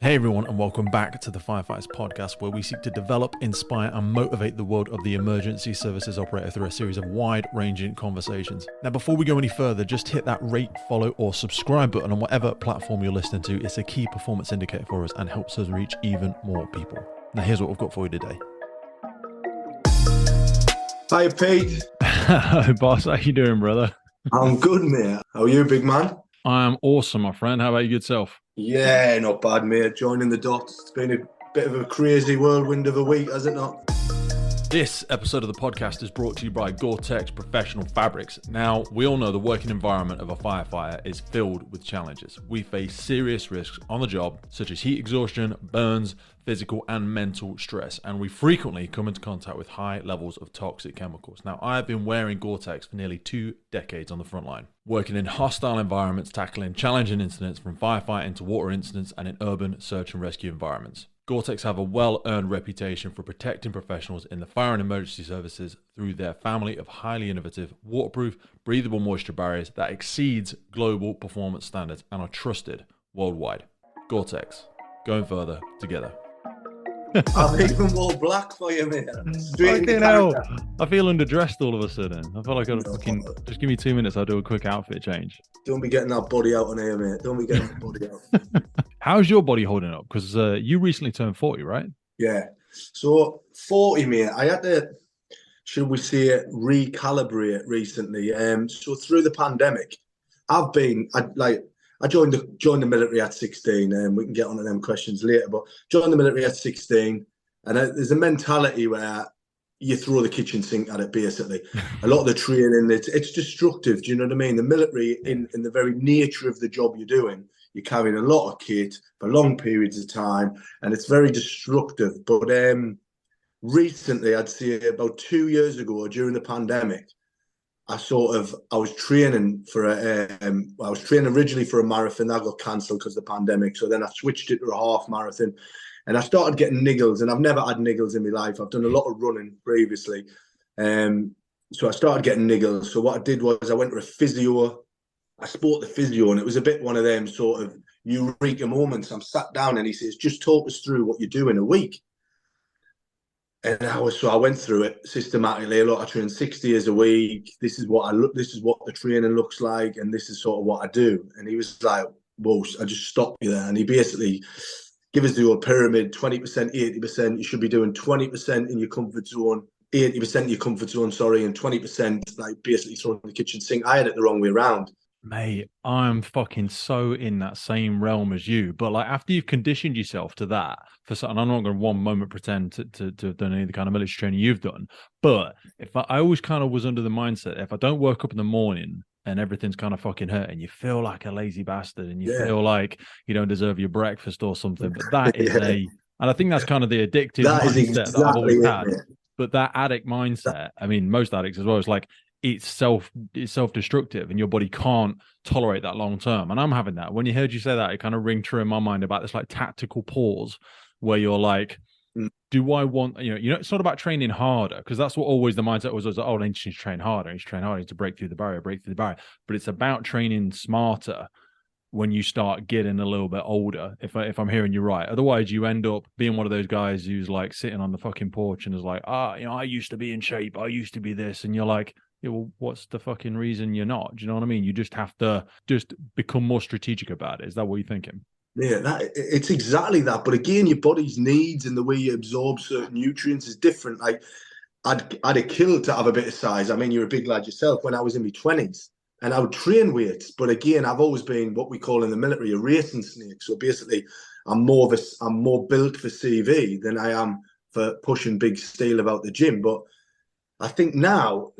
Hey everyone, and welcome back to the Firefighters Podcast, where we seek to develop, inspire, and motivate the world of the emergency services operator through a series of wide-ranging conversations. Now, before we go any further, just hit that rate, follow, or subscribe button on whatever platform you're listening to. It's a key performance indicator for us and helps us reach even more people. Now, here's what we've got for you today. Hi, Pete. Hi, boss. How you doing, brother? I'm good, mate. How are you, big man? I'm awesome, my friend. How about you, good self? Yeah, not bad, mate. Joining the dots. It's been a bit of a crazy whirlwind of a week, has it not? This episode of the podcast is brought to you by Gore-Tex Professional Fabrics. Now, we all know the working environment of a firefighter is filled with challenges. We face serious risks on the job, such as heat exhaustion, burns, physical and mental stress, and we frequently come into contact with high levels of toxic chemicals. Now, I have been wearing Gore-Tex for nearly 2 decades on the front line, working in hostile environments, tackling challenging incidents from firefighting to water incidents and in urban search and rescue environments. Gore-Tex have a well-earned reputation for protecting professionals in the fire and emergency services through their family of highly innovative, waterproof, breathable moisture barriers that exceeds global performance standards and are trusted worldwide. Gore-Tex, going further together. I've even more black for you, mate. Fucking hell. I feel underdressed all of a sudden. I feel like I fucking just give me 2 minutes. I'll do a quick outfit change. Don't be getting that body out on here, mate. Don't be getting that body out. How's your body holding up? Because you recently turned 40, right? Yeah. So 40, mate. I had to, should we say, recalibrate recently. So through the pandemic, I joined the military at 16, and we can get onto them questions later. But joined the military at 16, and there's a mentality where you throw the kitchen sink at it. Basically, a lot of the training, it's destructive. Do you know what I mean? The military, in the very nature of the job you're doing, you're carrying a lot of kit for long periods of time, and it's very destructive. But recently, I'd say about 2 years ago, during the pandemic, I was training originally for a marathon. That got cancelled because of the pandemic. So then I switched it to a half marathon, and I started getting niggles. And I've never had niggles in my life. I've done a lot of running previously. So I started getting niggles. So what I did was I went to a physio. I spoke to the physio, and it was a bit one of them sort of eureka moments. I'm sat down and he says, just talk us through what you do in a week. And I went through it systematically. Look, I train 60 years a week. This is what the training looks like, and this is sort of what I do. And he was like, "Whoa!" I just stopped you there. And he basically gave us the old pyramid: 20%, 80%. You should be doing 20% in your comfort zone, 80% in your comfort zone, and 20% like basically throwing the kitchen sink. I had it the wrong way around. Mate, I'm fucking so in that same realm as you. But like after you've conditioned yourself to that for something, I'm not going to one moment pretend to have done any of the kind of military training you've done. But if I always kind of was under the mindset, if I don't work up in the morning and everything's kind of fucking hurting, you feel like a lazy bastard and you feel like you don't deserve your breakfast or something. But that is and I think that's kind of the addictive mindset that I've always had. But that addict mindset, I mean, most addicts as well, it's like, it's self-destructive and your body can't tolerate that long term. And I'm having that. When you heard you say that, it kind of ring true in my mind about this like tactical pause where you're like, do I want, it's not about training harder, because that's what always the mindset was like, oh, I need to train harder. I need to train harder to break through the barrier. But it's about training smarter when you start getting a little bit older, if I'm hearing you right. Otherwise, you end up being one of those guys who's like sitting on the fucking porch and is like, I used to be in shape. I used to be this. And you're like, yeah, well, what's the fucking reason you're not? Do you know what I mean? You just have to just become more strategic about it. Is that what you're thinking? Yeah, it's exactly that. But again, your body's needs and the way you absorb certain nutrients is different. Like, I'd have killed to have a bit of size. I mean, you're a big lad yourself. When I was in my 20s, and I would train weights. But again, I've always been what we call in the military a racing snake. So basically, I'm more built for CV than I am for pushing big steel about the gym. But I think now,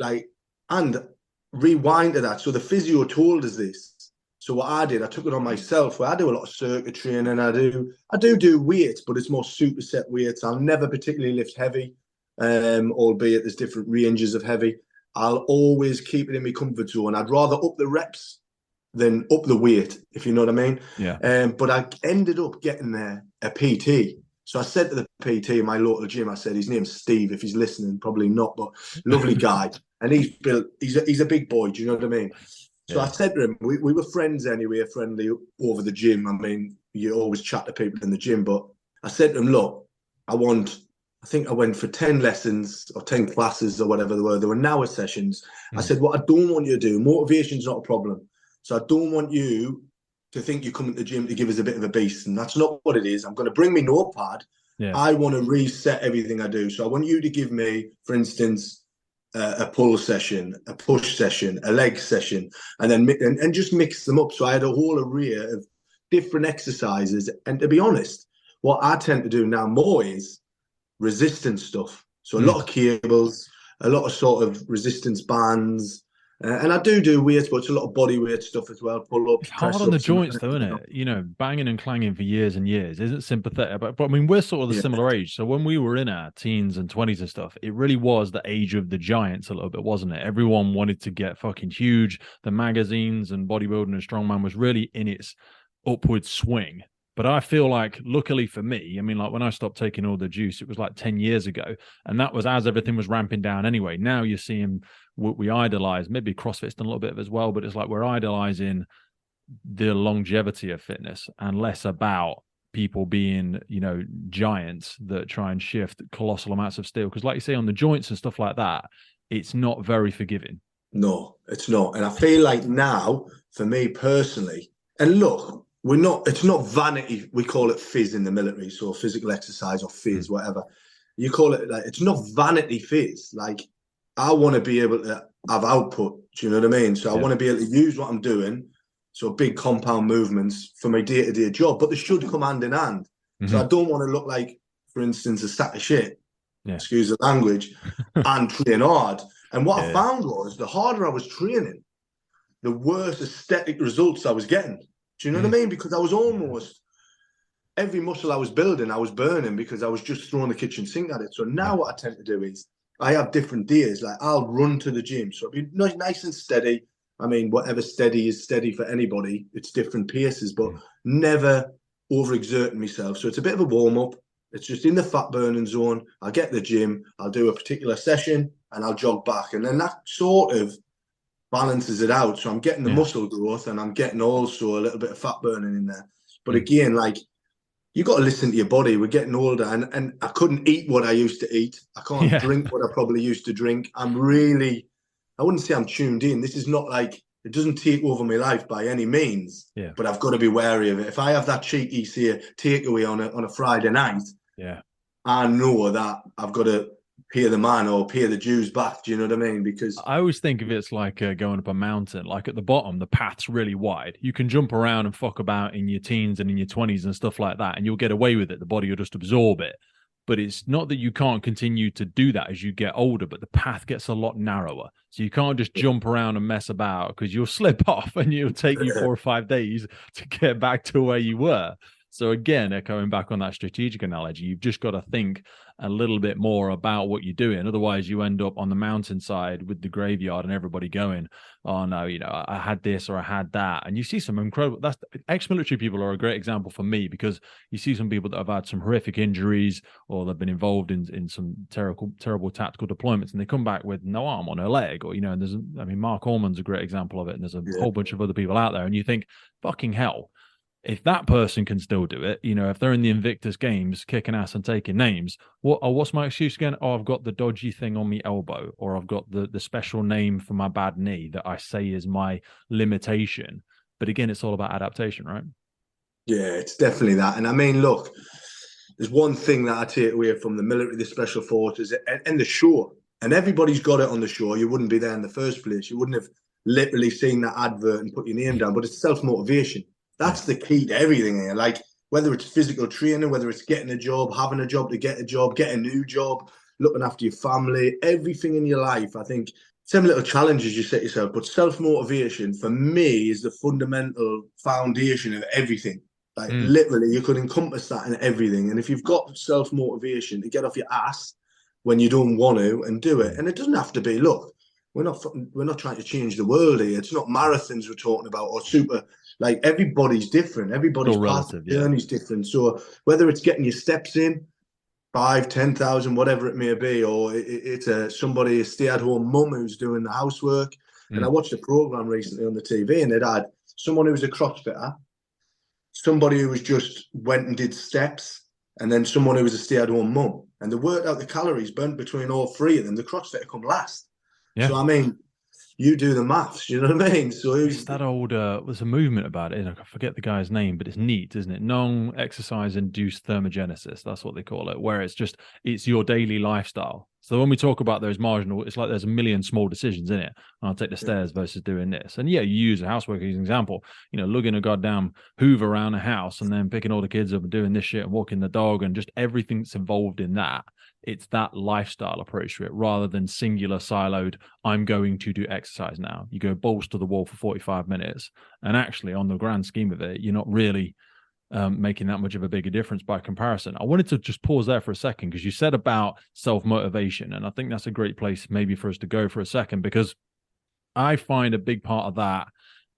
and rewind to that. So the physio told us this. So what I did, I took it on myself. Where I do a lot of circuit training. I do weights, but it's more superset weights. I'll never particularly lift heavy, albeit there's different ranges of heavy. I'll always keep it in my comfort zone. I'd rather up the reps than up the weight, if you know what I mean. Yeah. But I ended up getting a PT. So I said to the PT in my local gym, I said, his name's Steve. If he's listening, probably not, but lovely guy. And he's a big boy. Do you know what I mean? So I said to him, we were friends anyway, friendly over the gym. I mean, you always chat to people in the gym, but I said to him, look, I think I went for 10 lessons or 10 classes or whatever they were. There were an hour sessions. I said, what I don't want you to do, motivation's not a problem. So I don't want you to think you're coming to the gym to give us a bit of a beast. And that's not what it is. I'm going to bring me notepad. Yeah. I want to reset everything I do. So I want you to give me, for instance, a pull session, a push session, a leg session, and then just mix them up. So I had a whole array of different exercises. And to be honest, what I tend to do now more is resistance stuff. So a lot of cables, a lot of sort of resistance bands. And I do weights, but it's a lot of body weight stuff as well. Pull ups, it's hard on the joints, though, isn't it? You know, banging and clanging for years and years isn't sympathetic. But I mean, we're sort of the similar age. So when we were in our teens and 20s and stuff, it really was the age of the giants a little bit, wasn't it? Everyone wanted to get fucking huge. The magazines and bodybuilding and strongman was really in its upward swing. But I feel like, luckily for me, I mean, like when I stopped taking all the juice, it was like 10 years ago. And that was as everything was ramping down anyway. Now you see him, what we idolize, maybe CrossFit's done a little bit of as well, but it's like we're idolizing the longevity of fitness and less about people being, you know, giants that try and shift colossal amounts of steel. Because like you say, on the joints and stuff like that, it's not very forgiving. No, it's not. And I feel like now, for me personally, and look, it's not vanity. We call it phys in the military. So physical exercise or phys, whatever you call it. Like, it's not vanity phys. Like, I want to be able to have output. Do you know what I mean? So I want to be able to use what I'm doing. So big compound movements for my day-to-day job, but they should come hand in hand. So I don't want to look like, for instance, a sack of shit, excuse the language, and train hard. And what I found was the harder I was training, the worse aesthetic results I was getting. Do you know what I mean? Because I was almost every muscle I was building, I was burning because I was just throwing the kitchen sink at it. So now what I tend to do is I have different days. Like I'll run to the gym. So it'll be nice and steady. I mean, whatever steady is steady for anybody. It's different paces, but never overexerting myself. So it's a bit of a warm-up. It's just in the fat burning zone. I'll get to the gym. I'll do a particular session and I'll jog back. And then that sort of balances it out. So I'm getting the muscle growth and I'm getting also a little bit of fat burning in there. But again, like, you got to listen to your body. We're getting older and I couldn't eat what I used to eat. I can't drink what I probably used to drink. I wouldn't say I'm tuned in. This is not like, it doesn't take over my life by any means, but I've got to be wary of it. If I have that cheeky, say, takeaway on a Friday night, I know that I've got to pay the man or pay the dues back. Do you know what I mean? Because I always think of it as like going up a mountain. Like at the bottom, the path's really wide. You can jump around and fuck about in your teens and in your 20s and stuff like that, and you'll get away with it. The body will just absorb it. But it's not that you can't continue to do that as you get older, but the path gets a lot narrower. So you can't just jump around and mess about because you'll slip off and it'll take you 4 or 5 days to get back to where you were. So again, echoing back on that strategic analogy, you've just got to think a little bit more about what you're doing. Otherwise, you end up on the mountainside with the graveyard and everybody going, oh, no, you know, I had this or I had that. And you see some incredible, ex-military people are a great example for me because you see some people that have had some horrific injuries or they've been involved in some terrible tactical deployments and they come back with no arm or no leg or, you know, and Mark Orman's a great example of it. And there's a whole bunch of other people out there and you think, fucking hell. If that person can still do it, you know, if they're in the Invictus Games kicking ass and taking names, what's my excuse again? Oh, I've got the dodgy thing on my elbow, or I've got the special name for my bad knee that I say is my limitation. But again, it's all about adaptation, right? Yeah, it's definitely that. And I mean, look, there's one thing that I take away from the military, the special forces, and the show. And everybody's got it on the show. You wouldn't be there in the first place. You wouldn't have literally seen that advert and put your name down. But it's self-motivation. That's the key to everything here. Like, whether it's physical training, whether it's getting a job, having a job to get a job, get a new job, looking after your family, everything in your life. I think some little challenges you set yourself, but self-motivation for me is the fundamental foundation of everything. Like literally, you could encompass that in everything. And if you've got self-motivation to get off your ass when you don't want to and do it, and it doesn't have to be, look, we're not trying to change the world here. It's not marathons we're talking about or super. Like, everybody's different. Everybody's path journey's different. So whether it's getting your steps in, 5, 10,000, whatever it may be, or it's a stay-at-home mum who's doing the housework, And I watched a program recently on the TV, and it had someone who was a CrossFitter, somebody who was just went and did steps, and then someone who was a stay-at-home mum. And they worked out the calories burnt between all three of them. The CrossFitter come last. Yeah. So, I mean, you do the maths, you know what I mean? So it's that old, there's a movement about it. I forget the guy's name, but it's neat, isn't it? Non-exercise induced thermogenesis. That's what they call it, where it's your daily lifestyle. So when we talk about those marginal, it's like there's a million small decisions in it. I'll take the stairs versus doing this. And yeah, you use a houseworker as an example, lugging a goddamn Hoover around a house and then picking all the kids up and doing this shit and walking the dog and just everything that's involved in that. It's that lifestyle approach to it rather than singular siloed, I'm going to do exercise now. You go balls to the wall for 45 minutes. And actually, on the grand scheme of it, you're not really making that much of a bigger difference by comparison. I wanted to just pause there for a second because you said about self-motivation. And I think that's a great place maybe for us to go for a second, because I find a big part of that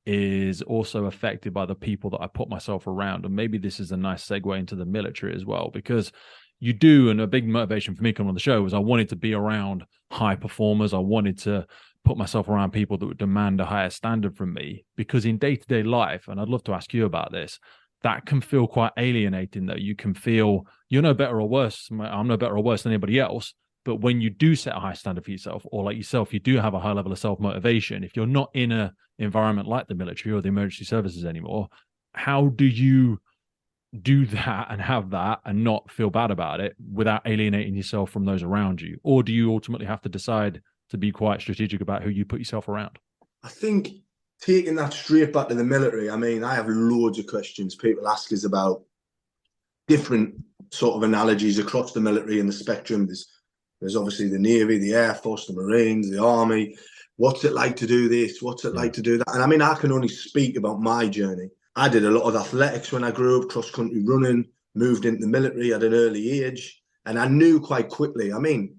is also affected by the people that I put myself around. And maybe this is a nice segue into the military as well, because you do, and a big motivation for me coming on the show was I wanted to be around high performers. I wanted to put myself around people that would demand a higher standard from me, because in day-to-day life, and I'd love to ask you about this, that can feel quite alienating, though. You can feel you're no better or worse. I'm no better or worse than anybody else. But when you do set a high standard for yourself, or like yourself, you do have a high level of self-motivation, if you're not in an environment like the military or the emergency services anymore, how do you do that and have that and not feel bad about it without alienating yourself from those around you? Or do you ultimately have to decide to be quite strategic about who you put yourself around? I think taking that straight back to the military, I mean, I have loads of questions people ask us about different sort of analogies across the military and the spectrum. There's obviously the Navy, the Air Force, the Marines, the Army. What's it like to do this? What's it like to do that? And I mean, I can only speak about my journey. I did a lot of athletics when I grew up, cross-country running, moved into the military at an early age. And I knew quite quickly, I mean,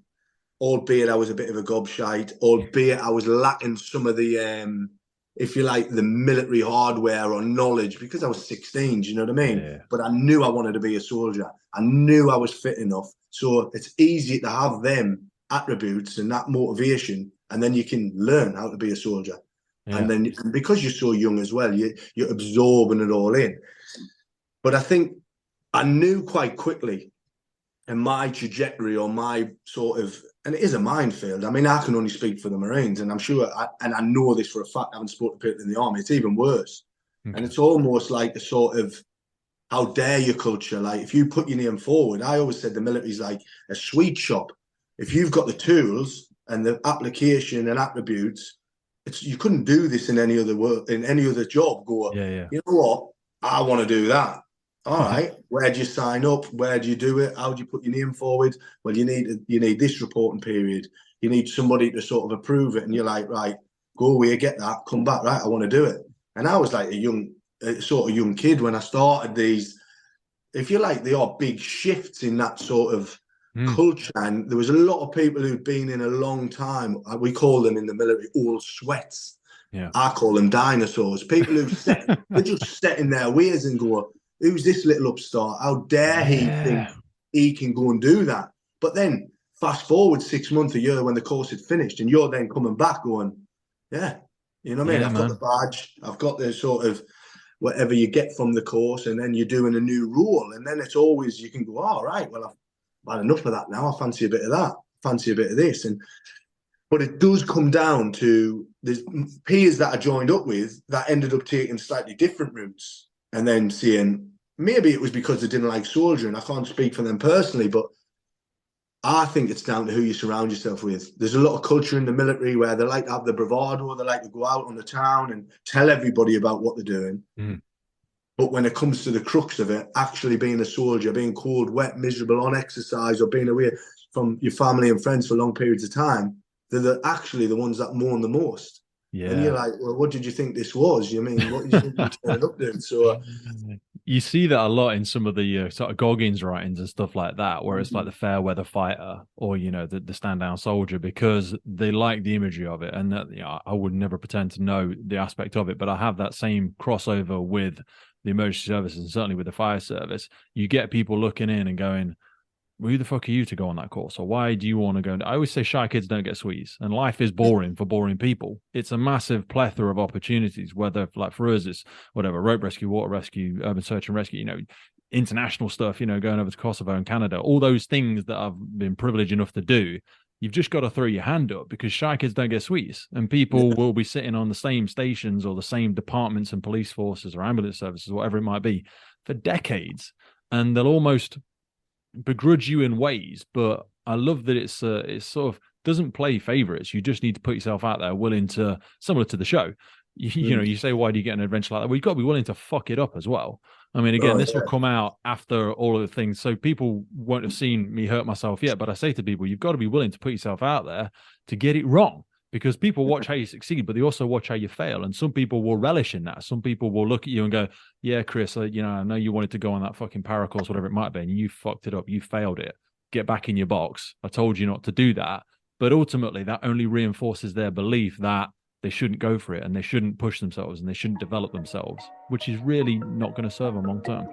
albeit I was a bit of a gobshite, albeit I was lacking some of the, if you like, the military hardware or knowledge, because I was 16, do you know what I mean? Yeah. But I knew I wanted to be a soldier. I knew I was fit enough. So it's easy to have them attributes and that motivation, and then you can learn how to be a soldier. Yeah. And then because you're so young as well, you're absorbing it all in. But I think I knew quite quickly, and my trajectory or my sort of, and it is a minefield. I mean, I can only speak for the Marines, and I'm sure, and I know this for a fact, having spoken to people in the Army, it's even worse. Okay. And it's almost like a sort of, how dare you culture. Like, if you put your name forward, I always said the military's like a sweet shop. If you've got the tools and the application and attributes, you couldn't do this in any other work, in any other job. You know what? I want to do that. All right. Where do you sign up? Where do you do it? How do you put your name forward? Well, you need this reporting period. You need somebody to sort of approve it. And you're like, right, go away, get that, come back. Right, I want to do it. And I was like a young kid when I started these. If you like, there are big shifts in that sort of culture, and there was a lot of people who'd been in a long time. We call them in the military old sweats. Yeah, I call them dinosaurs. People who they're just set in their ways and go, "Who's this little upstart? How dare he think he can go and do that?" But then fast forward 6 months, a year, when the course had finished, and you're then coming back going, "Yeah, you know what I mean? I've got the badge. I've got the sort of whatever you get from the course, and then you're doing a new role, and then it's always you can go, all right, well, I've had enough of that now. I fancy a bit of that. Fancy a bit of this." But it does come down to there's peers that I joined up with that ended up taking slightly different routes, and then seeing maybe it was because they didn't like soldiering. I can't speak for them personally, but I think it's down to who you surround yourself with. There's a lot of culture in the military where they like to have the bravado, they like to go out on the town and tell everybody about what they're doing. But when it comes to the crux of it, actually being a soldier, being cold, wet, miserable, on exercise, or being away from your family and friends for long periods of time, they're actually the ones that mourn the most. Yeah. And you're like, well, what did you think this was? You mean, what did you think you were turning up to? So you see that a lot in some of the sort of Goggins writings and stuff like that, where it's like the fair weather fighter or, the stand down soldier, because they like the imagery of it. And that, I would never pretend to know the aspect of it, but I have that same crossover with the emergency services and certainly with the fire service. You get people looking in and going, well, who the fuck are you to go on that course? Or why do you want to go? I always say shy kids don't get sweets, and life is boring for boring people. It's a massive plethora of opportunities, whether like for us, it's whatever, rope rescue, water rescue, urban search and rescue, international stuff, going over to Kosovo and Canada, all those things that I've been privileged enough to do. You've just got to throw your hand up, because shy kids don't get sweets, and people will be sitting on the same stations or the same departments and police forces or ambulance services, whatever it might be, for decades, and they'll almost begrudge you in ways. But I love that it's sort of doesn't play favorites. You just need to put yourself out there, willing to, similar to the show. You say, why do you get an adventure like that? Well, you've got to be willing to fuck it up as well. I mean, again, this will come out after all of the things, so people won't have seen me hurt myself yet. But I say to people, you've got to be willing to put yourself out there to get it wrong, because people watch how you succeed, but they also watch how you fail. And some people will relish in that. Some people will look at you and go, yeah, Chris, I know you wanted to go on that fucking para course, whatever it might be, and you fucked it up. You failed it. Get back in your box. I told you not to do that. But ultimately, that only reinforces their belief that they shouldn't go for it, and they shouldn't push themselves, and they shouldn't develop themselves, which is really not going to serve them long term.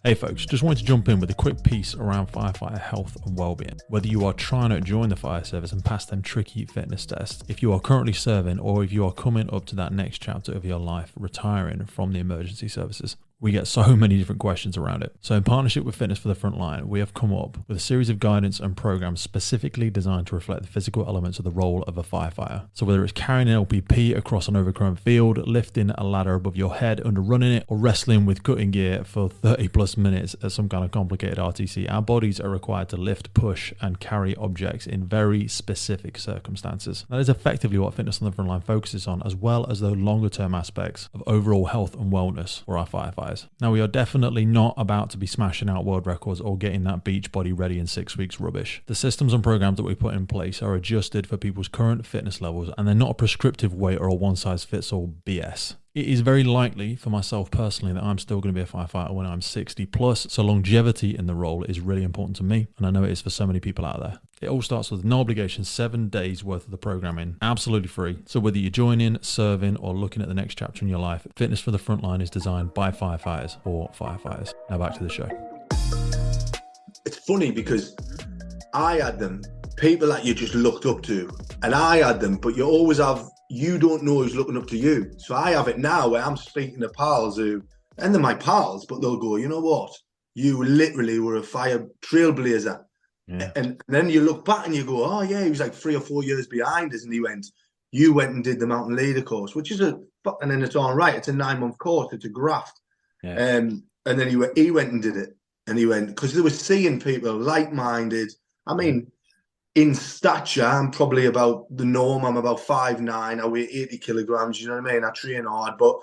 Hey folks, just wanted to jump in with a quick piece around firefighter health and well-being. Whether you are trying to join the fire service and pass them tricky fitness tests, if you are currently serving, or if you are coming up to that next chapter of your life, retiring from the emergency services, we get so many different questions around it. So in partnership with Fitness for the Frontline, we have come up with a series of guidance and programs specifically designed to reflect the physical elements of the role of a firefighter. So whether it's carrying an LPP across an overgrown field, lifting a ladder above your head under running it, or wrestling with cutting gear for 30 plus minutes at some kind of complicated RTC, our bodies are required to lift, push, and carry objects in very specific circumstances. That is effectively what Fitness on the Frontline focuses on, as well as the longer term aspects of overall health and wellness for our firefighters. Now, we are definitely not about to be smashing out world records or getting that beach body ready in 6 weeks rubbish. The systems and programs that we put in place are adjusted for people's current fitness levels, and they're not a prescriptive way or a one-size-fits-all BS. It is very likely for myself personally that I'm still going to be a firefighter when I'm 60 plus, so longevity in the role is really important to me, and I know it is for so many people out there. It all starts with no obligation, 7 days worth of the programming, absolutely free. So whether you're joining, serving, or looking at the next chapter in your life, Fitness for the Frontline is designed by firefighters for firefighters. Now back to the show. It's funny because I had them, people that you just looked up to, and I had them, but you don't know who's looking up to you. So I have it now where I'm speaking to pals and they're my pals, but they'll go, you know what? You literally were a fire trailblazer. Yeah. And then you look back and you go, oh yeah, he was like 3 or 4 years behind us, and you went and did the mountain leader course, which is and then it's all right. It's a 9-month course. It's a graft. Yeah. And then he went and did it, and he went, because they were seeing people like-minded. I mean, in stature, I'm probably about the norm. I'm about 5'9". I weigh 80 kilograms. You know what I mean? I train hard, but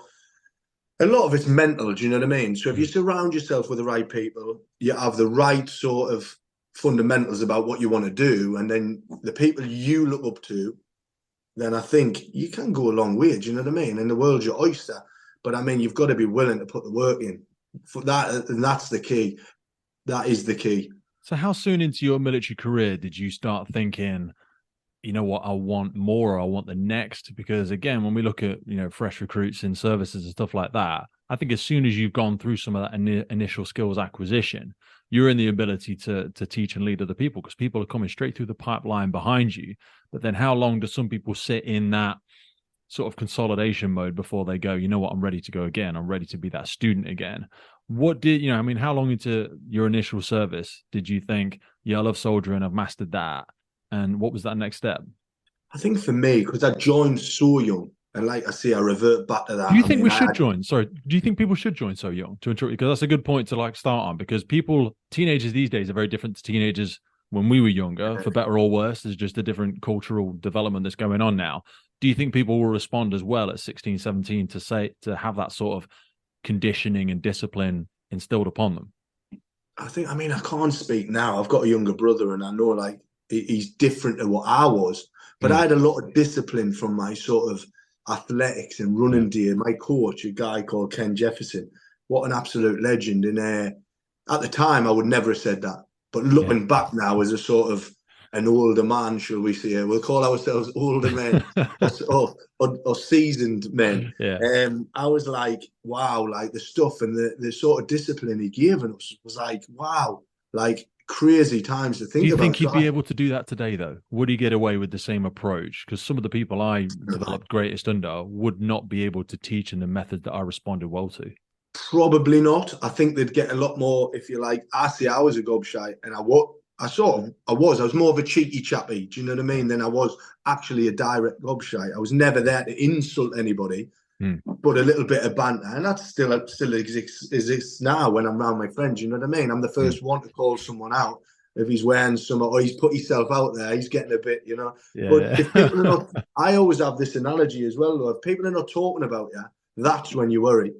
a lot of it's mental. Do you know what I mean? So if you surround yourself with the right people, you have the right sort of fundamentals about what you want to do, and then the people you look up to, then I think you can go a long way. Do you know what I mean? And the world's your oyster, but I mean, you've got to be willing to put the work in for that, and that's the key. That is the key. So how soon into your military career did you start thinking, you know what, I want more, I want the next? Because again, when we look at, fresh recruits in services and stuff like that, I think as soon as you've gone through some of that initial skills acquisition, you're in the ability to teach and lead other people, because people are coming straight through the pipeline behind you. But then how long do some people sit in that sort of consolidation mode before they go, you know what, I'm ready to go again. I'm ready to be that student again. What did, how long into your initial service did you think, yeah, I love soldiering, I've mastered that? And what was that next step? I think for me, because I joined so young, and like I say, I revert back to that. Do you think we should join? Sorry, do you think people should join so young to interrupt you? Because that's a good point to start on, because teenagers these days are very different to teenagers when we were younger, for better or worse. There's just a different cultural development that's going on now. Do you think people will respond as well at 16, 17 to have that sort of conditioning and discipline instilled upon them? I can't speak now. I've got a younger brother, and I know he's different to what I was, but I had a lot of discipline from my sort of athletics and running day. My coach, a guy called Ken Jefferson, what an absolute legend. And at the time, I would never have said that. But looking back now as a sort of an older man, shall we say, we'll call ourselves older men or seasoned men. Yeah. I was like, wow, the stuff and the sort of discipline he gave us was like, wow. like crazy times to Do think you about. think he'd So be able to do that today, though? Would he get away with the same approach? Because some of the people I I developed greatest under would not be able to teach in the method that I responded well to. probably not. I think they'd get a lot more if you like. I see, I was a gobshite, and I was more of a cheeky chappy. Do you know what I mean? Than I was actually a direct gobshite. I was never there to insult anybody, but a little bit of banter, and that still exists now when I'm around my friends. You know what I mean? I'm the first one to call someone out if he's wearing some, or he's put himself out there. He's getting a bit, you know. But Yeah. if people are not, I always have this analogy as well. Though, if people are not talking about you, that's when you worry.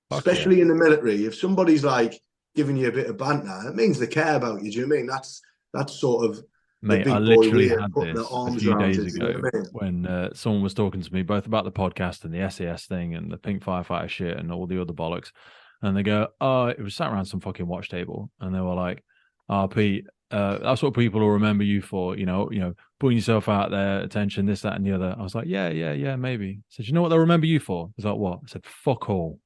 Fuck yeah. Especially in the military, if somebody's like giving you a bit of banter, it means they care about you. Do you know what I mean? That's sort of the Mate, I big boy literally way of had putting their this a arms few around days it. Do you know ago what I mean? when someone was talking to me both about the podcast and the SAS thing and the pink firefighter shit and all the other bollocks. And they go, oh, it was sat around some fucking watch table. And they were like, oh, Pete, that's what people will remember you for, putting yourself out there, attention, this, that, and the other. I was like, yeah, maybe. I said, you know what they'll remember you for? I was like, what? I said, fuck all.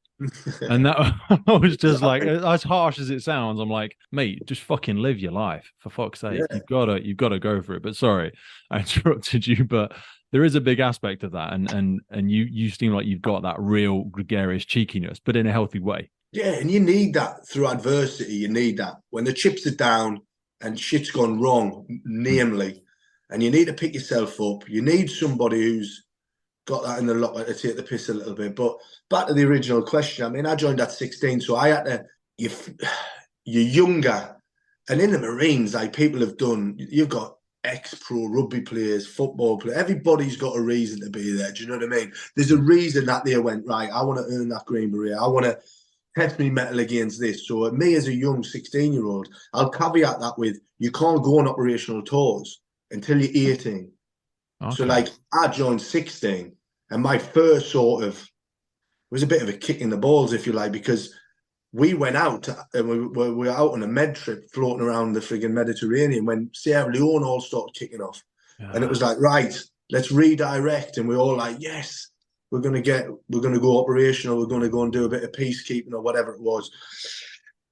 And that I was just like, as harsh as it sounds, I'm like, mate, just fucking live your life for fuck's sake. Yeah. You've gotta go for it. But sorry, I interrupted you, but there is a big aspect of that, and you seem like you've got that real gregarious cheekiness, but in a healthy way. Yeah, and you need that through adversity. You need that when the chips are down and shit's gone wrong, namely, and you need to pick yourself up. You need somebody who's got that in the locker to take the piss a little bit. But back to the original question. I mean, I joined at 16, so I had to. You're younger, and in the Marines, like people have done. You've got ex-pro rugby players, football players. Everybody's got a reason to be there. Do you know what I mean? There's a reason that they went right. I want to earn that green beret. I want to test me metal against this. So me as a young 16-year-old, I'll caveat that with you can't go on operational tours until you're 18. Okay. So like I joined 16 and my first sort of was a bit of a kick in the balls, if you like, because we went out and we were out on a med trip floating around the frigging Mediterranean when Sierra Leone all started kicking off. Yeah. And it was like, right, let's redirect. And we're all like, yes, we're going to go operational. We're going to go and do a bit of peacekeeping or whatever it was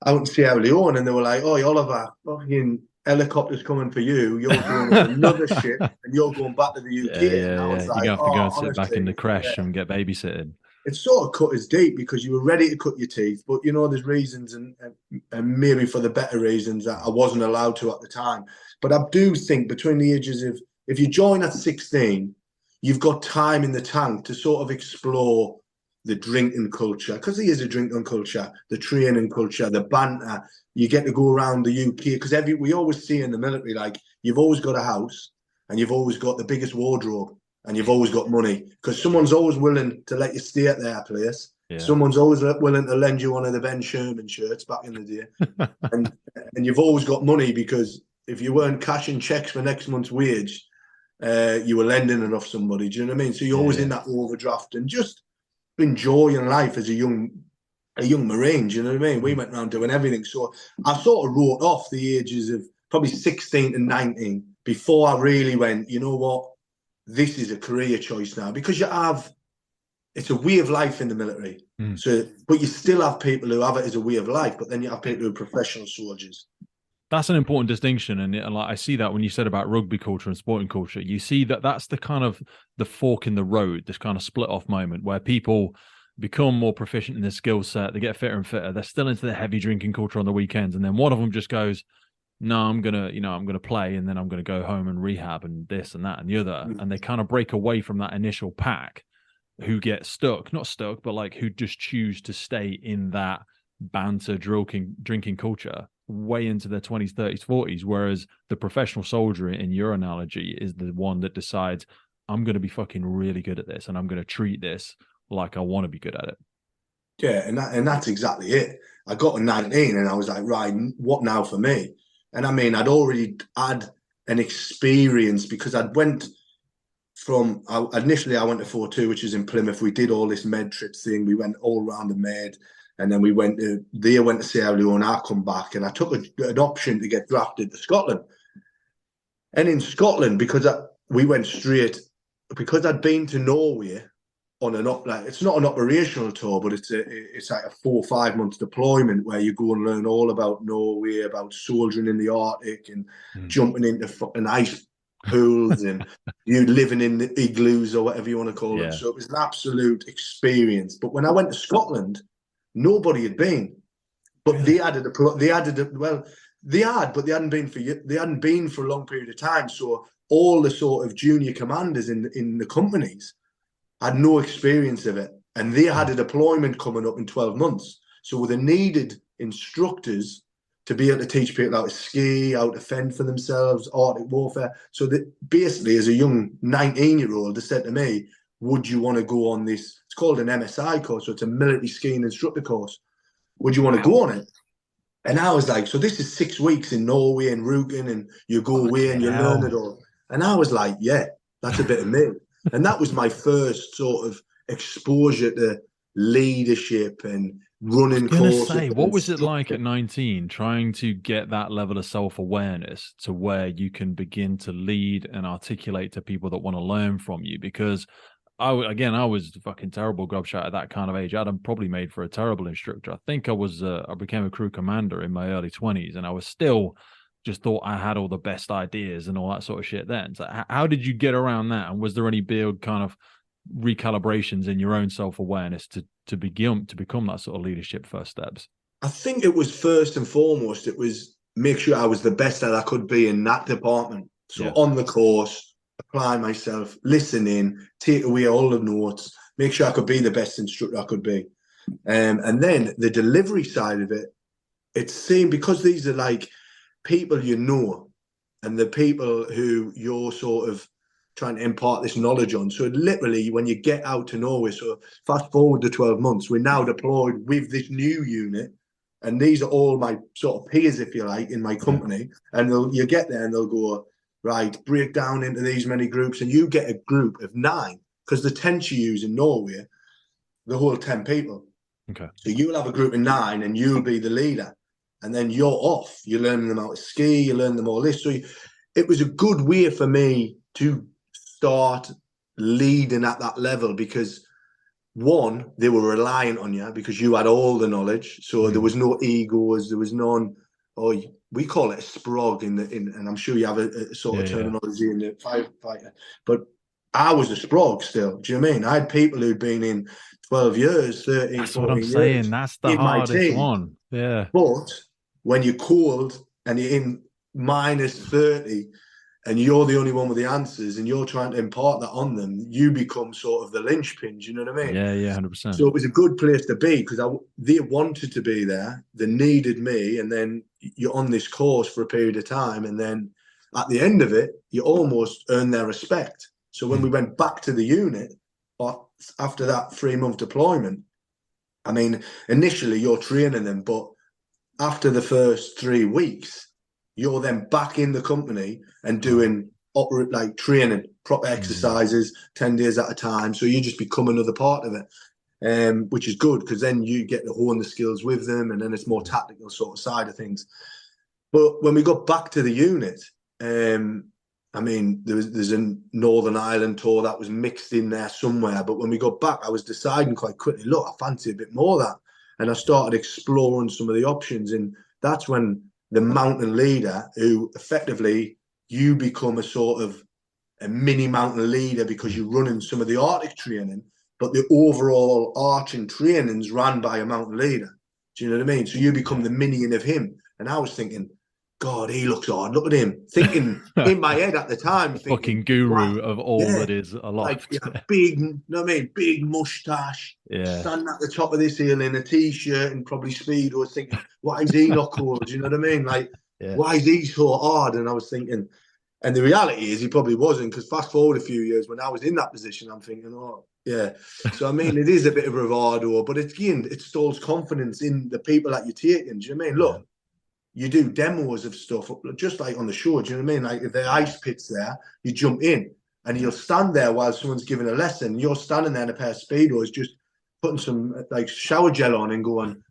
out in Sierra Leone. And they were like, oh, Oliver, fucking helicopter's coming for you. You're going on another ship and you're going back to the UK. Yeah. And I was like, you have to go and sit honestly, back in the creche and get babysitted. It sort of cut us deep because you were ready to cut your teeth, but there's reasons and maybe for the better reasons that I wasn't allowed to at the time. But I do think between the ages of, if you join at 16, you've got time in the tank to sort of explore the drinking culture, because there is a drinking culture, the training culture, the banter. You get to go around the UK because we always see in the military, like you've always got a house and you've always got the biggest wardrobe. And you've always got money because someone's always willing to let you stay at their place. Yeah. Someone's always willing to lend you one of the Ben Sherman shirts back in the day. and you've always got money because if you weren't cashing checks for next month's wage, you were lending it off somebody. Do you know what I mean? So you're always in that overdraft and just enjoying life as a young Marine. Do you know what I mean? We went around doing everything. So I sort of wrote off the ages of probably 16 and 19 before I really went, you know what? This is a career choice now because it's a way of life in the military. So, but you still have people who have it as a way of life, but then you have people who are professional soldiers. That's an important distinction. And like I see that when you said about rugby culture and sporting culture, you see that that's the kind of the fork in the road, this kind of split off moment where people become more proficient in their skill set. They get fitter and fitter. They're still into the heavy drinking culture on the weekends. And then one of them just goes, no, I'm gonna play, and then I'm gonna go home and rehab and this and that and the other, and they kind of break away from that initial pack, who get not stuck, but like who just choose to stay in that banter, drinking culture way into their 20s, 30s, 40s. Whereas the professional soldier, in your analogy, is the one that decides, I'm gonna be fucking really good at this, and I'm gonna treat this like I want to be good at it. Yeah, and that's exactly it. I got to 19, and I was like, right, what now for me? And I mean, I'd already had an experience because I'd went from, initially I went to 4-2, which is in Plymouth. We did all this med trip thing. We went all around the med. And then went to Sierra Leone. I come back and I took an option to get drafted to Scotland. And in Scotland, because we went straight, because I'd been to Norway on an like it's not an operational tour, but it's like a 4 or 5 month deployment where you go and learn all about Norway, about soldiering in the Arctic and jumping into fucking ice pools and you living in the igloos or whatever you want to call them. So it was an absolute experience. But when I went to Scotland, nobody had been. But really? But they hadn't been for a long period of time. So all the sort of junior commanders in the companies had no experience of it. And they had a deployment coming up in 12 months. So they needed instructors to be able to teach people how to ski, how to fend for themselves, Arctic warfare. So that basically, as a young 19-year-old, they said to me, would you want to go on this? It's called an MSI course. So it's a military skiing instructor course. Would you want to go on it? And I was like, so this is 6 weeks in Norway and Rügen, and you go away and you learn it all. And I was like, yeah, that's a bit of me. And that was my first sort of exposure to leadership and running courses. What was it like at 19, trying to get that level of self-awareness to where you can begin to lead and articulate to people that want to learn from you? Because I was a fucking terrible grubshot at that kind of age. I'd probably made for a terrible instructor. I think I became a crew commander in my early 20s, and I was still just thought I had all the best ideas and all that sort of shit then. So how did you get around that? And was there any big kind of recalibrations in your own self-awareness to become that sort of leadership first steps? I think it was first and foremost, it was make sure I was the best that I could be in that department. So on the course, apply myself, listen in, take away all the notes, make sure I could be the best instructor I could be. And then the delivery side of it, it's same because these are like people you know and the people who you're sort of trying to impart this knowledge on. So literally when you get out to Norway, so fast forward to 12 months, we're now deployed with this new unit. And these are all my sort of peers, if you like, in my company. And you get there and they'll go, right, break down into these many groups. And you get a group of 9, because the tents you use in Norway, the whole 10 people. Okay. So you'll have a group of 9 and you'll be the leader. And then you're off. You're learning them how to ski. You learn them all this. So it was a good way for me to start leading at that level because, one, they were reliant on you because you had all the knowledge. So there was no egos. There was none. Oh, we call it a sprog and I'm sure you have a sort of terminology in the firefighter. But I was a sprog still. Do you know what I mean? I had people who'd been in 12 years, 13, That's 14 what I'm years. saying. That's the hardest one. Yeah. But when you're cold and you're in minus 30 and you're the only one with the answers and you're trying to impart that on them, you become sort of the linchpin. Do you know what I mean? Yeah, 100%. So it was a good place to be because they wanted to be there. They needed me. And then you're on this course for a period of time. And then at the end of it, you almost earn their respect. So when we went back to the unit after that 3-month deployment, I mean, initially you're training them, but after the first 3 weeks, you're then back in the company and doing like training, proper exercises, 10 days at a time. So you just become another part of it, which is good because then you get to hone the skills with them and then it's more tactical sort of side of things. But when we got back to the unit, I mean, there's a Northern Ireland tour that was mixed in there somewhere. But when we got back, I was deciding quite quickly, look, I fancy a bit more of that. And I started exploring some of the options. And that's when the mountain leader, who effectively you become a sort of a mini mountain leader because you're running some of the Arctic training, but the overall arching training's ran by a mountain leader. Do you know what I mean? So you become the minion of him. And I was thinking, God, he looks hard. Look at him. Thinking in my head at the time, thinking, fucking guru of all that is aloft. Like, big, you know what I mean? Big mustache. Yeah. Standing at the top of this hill in a t-shirt and probably Speedo, thinking, why is he not cool? Do you know what I mean? Like, why is he so hard? And I was thinking, and the reality is he probably wasn't, because fast forward a few years when I was in that position, I'm thinking, oh, yeah. So, I mean, it is a bit of bravado, but again, it stalls confidence in the people that you're taking. Do you know what I mean? Look, you do demos of stuff, just like on the show, do you know what I mean? Like if there are ice pits there, you jump in and you'll stand there while someone's giving a lesson. You're standing there in a pair of Speedos, just putting some like shower gel on and going,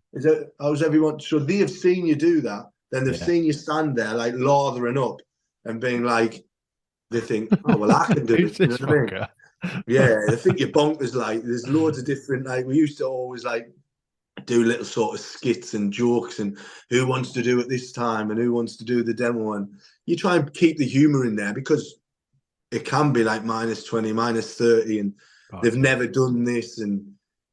how's everyone? So they have seen you do that. Then they've seen you stand there like lathering up and being like, they think, oh, well, I can do this. You know what I mean? Yeah, I think you're bonkers. Like, there's loads of different. Like, we used to always like do little sort of skits and jokes, and who wants to do it this time, and who wants to do the demo, and you try and keep the humor in there because it can be like -20, -30, and they've never done this, and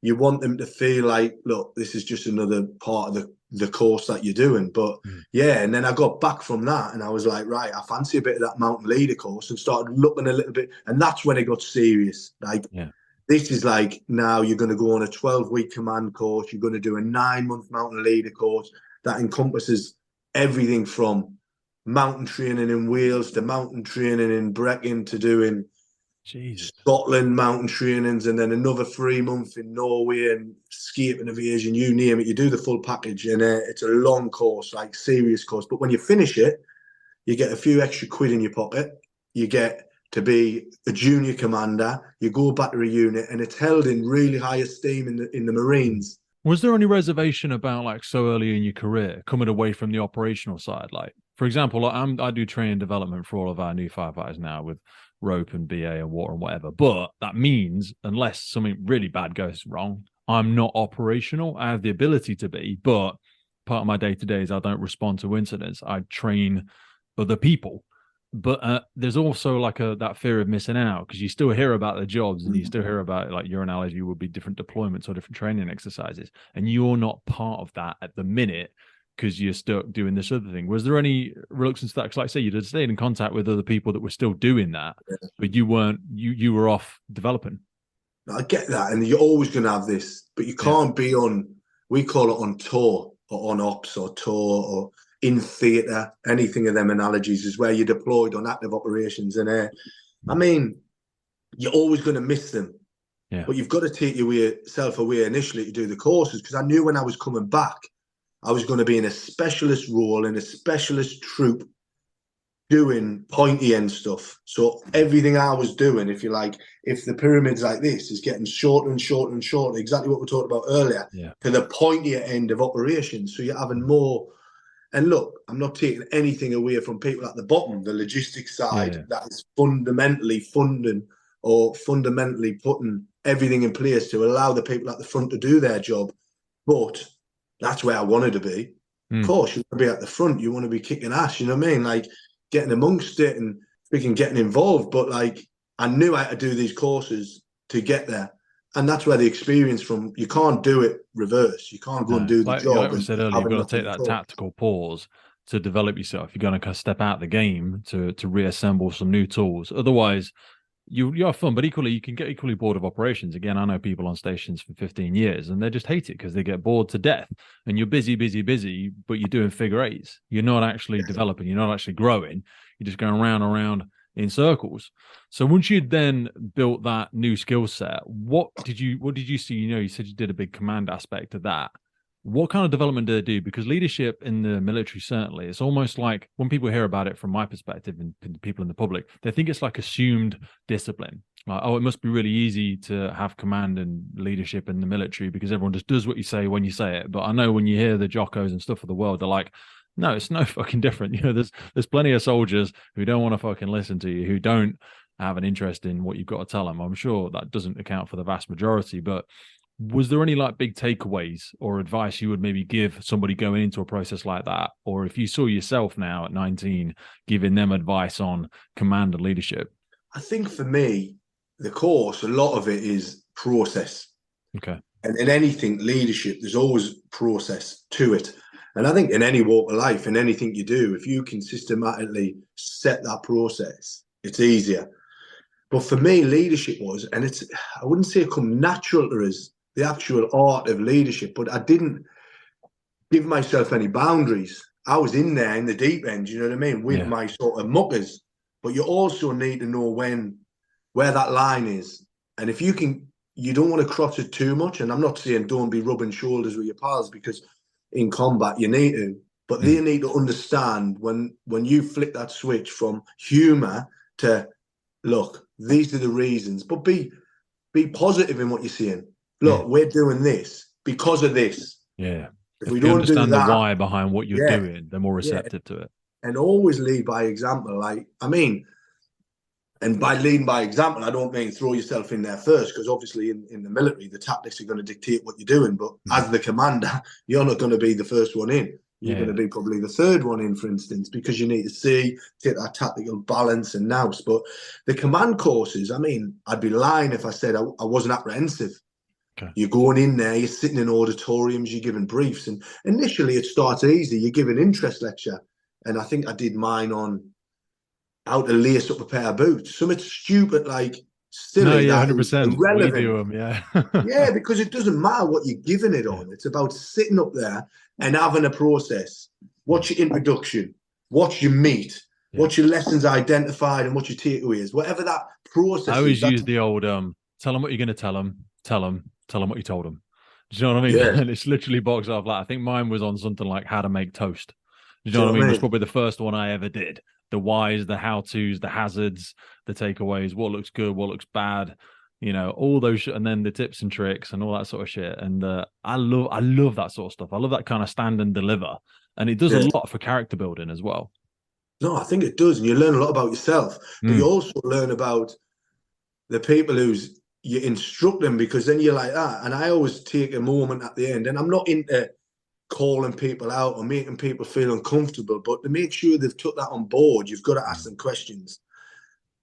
you want them to feel like, look, this is just another part of the course that you're doing. But yeah, and then I got back from that and I was like, right, I fancy a bit of that mountain leader course, and started looking a little bit, and that's when it got serious. Like, this is like, now you're going to go on a 12-week command course, you're going to do a 9-month mountain leader course that encompasses everything from mountain training in Wales to mountain training in Brecon to doing Scotland mountain trainings, and then another 3 months in Norway and escaping evasion, you name it. You do the full package, and it's a long course, like serious course. But when you finish it, you get a few extra quid in your pocket. You get to be a junior commander. You go back to a unit, and it's held in really high esteem in the Marines. Was there any reservation about, like, so early in your career coming away from the operational side? Like, for example, I do training development for all of our new firefighters now with rope and BA and water and whatever. But that means, unless something really bad goes wrong, I'm not operational. I have the ability to be, but part of my day-to-day is I don't respond to incidents. I train other people. But there's also like that fear of missing out, because you still hear about the jobs and you still hear about, like, your analogy would be different deployments or different training exercises, and you're not part of that at the minute because you're stuck doing this other thing. Was there any reluctance to that? Because, like I say, you'd stayed in contact with other people that were still doing that, but you weren't. You were off developing. I get that, and you're always going to have this, but you can't be on. We call it on tour or on ops or tour or in theatre. Anything of them analogies is where you're deployed on active operations, and I mean, you're always going to miss them. But you've got to take yourself away initially to do the courses, because I knew when I was coming back, I was going to be in a specialist role in a specialist troop doing pointy end stuff. So everything I was doing, if you like, if the pyramid's like this, is getting shorter and shorter and shorter, exactly what we talked about earlier, to the pointier end of operations. So you're having more. And look, I'm not taking anything away from people at the bottom, the logistics side, that is fundamentally funding or fundamentally putting everything in place to allow the people at the front to do their job. But that's where I wanted to be. Of course, you want to be at the front. You want to be kicking ass, you know what I mean? Like, getting amongst it and freaking getting involved. But, like, I knew I had to do these courses to get there. And that's where the experience from, you can't do it reverse. You can't go and do the job. Like we said earlier, you've got to take that tactical pause to develop yourself. You're going to kind of step out of the game to reassemble some new tools. Otherwise, you have fun, but equally you can get equally bored of operations. Again, I know people on stations for 15 years and they just hate it because they get bored to death. And you're busy, but you're doing figure eights. You're not actually developing. You're not actually growing. You're just going round and round in circles. So once you'd then built that new skill set, what did you see? You know, you said you did a big command aspect of that. What kind of development did it do? Because leadership in the military, certainly, it's almost like, when people hear about it from my perspective and people in the public, they think it's like assumed discipline. Like, oh, it must be really easy to have command and leadership in the military because everyone just does what you say when you say it. But I know when you hear the jockos and stuff of the world, they're like, no, it's no fucking different. You know, there's plenty of soldiers who don't want to fucking listen to you, who don't have an interest in what you've got to tell them. I'm sure that doesn't account for the vast majority, but was there any like big takeaways or advice you would maybe give somebody going into a process like that? Or if you saw yourself now at 19, giving them advice on command and leadership? I think for me, the course, a lot of it is process. Okay. And in anything, leadership, there's always process to it. And I think in any walk of life, in anything you do, if you can systematically set that process, it's easier. But for me, leadership was, and I wouldn't say it come natural to us, the actual art of leadership, but I didn't give myself any boundaries. I was in there in the deep end, you know what I mean, with my sort of muckers. But you also need to know where that line is. And if you don't want to cross it too much. And I'm not saying don't be rubbing shoulders with your pals, because in combat you need to. But they need to understand when you flick that switch from humour to, look, these are the reasons. But be positive in what you're saying. Look, we're doing this because of this. Yeah. If we don't understand do that, the why behind what you're doing, they're more receptive to it. And always lead by example. Like, I mean, And by leading by example, I don't mean throw yourself in there first, because obviously in the military, the tactics are going to dictate what you're doing. But as the commander, you're not going to be the first one in. You're going to be probably the third one in, for instance, because you need to take that tactical balance and nous. But the command courses, I mean, I'd be lying if I said I wasn't apprehensive. Okay. You're going in there, you're sitting in auditoriums, you're giving briefs. And initially it starts easy. You're giving interest lecture. And I think I did mine on how to lace up a pair of boots. Something stupid like silly. No, yeah, that 100%. irrelevant. We do them, yeah. Yeah, because it doesn't matter what you're giving it on. It's about sitting up there and having a process. What's your introduction? What's your meat? What's your lessons identified and what's your takeaways? Whatever that process is. I always use the old, tell them what you're going to tell them what you told them. Do you know what I mean? Yeah. And it's literally boxed off. Like, I think mine was on something like how to make toast. Do you know what I mean? It was probably the first one I ever did. The whys, the how-tos, the hazards, the takeaways, what looks good, what looks bad, you know, all those, and then the tips and tricks and all that sort of shit. And I love that sort of stuff. I love that kind of stand and deliver. And it does a lot for character building as well. No, I think it does. And you learn a lot about yourself, but you also learn about the people you instruct them, because then you're like that. And I always take a moment at the end, and I'm not into calling people out or making people feel uncomfortable, but to make sure they've took that on board, you've got to ask them questions.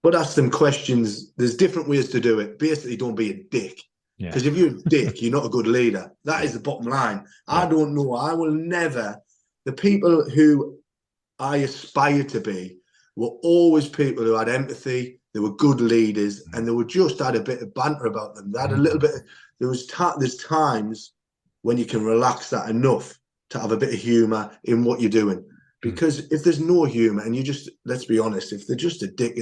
But ask them questions. There's different ways to do it. Basically, don't be a dick. Because if you're a dick, you're not a good leader. That is the bottom line. I don't know. I will never. The people who I aspire to be were always people who had empathy. They were good leaders, and they were just had a bit of banter about them. They had a little bit. There's times when you can relax that enough to have a bit of humor in what you're doing. Because if there's no humor, and you just, let's be honest, if they're just a dick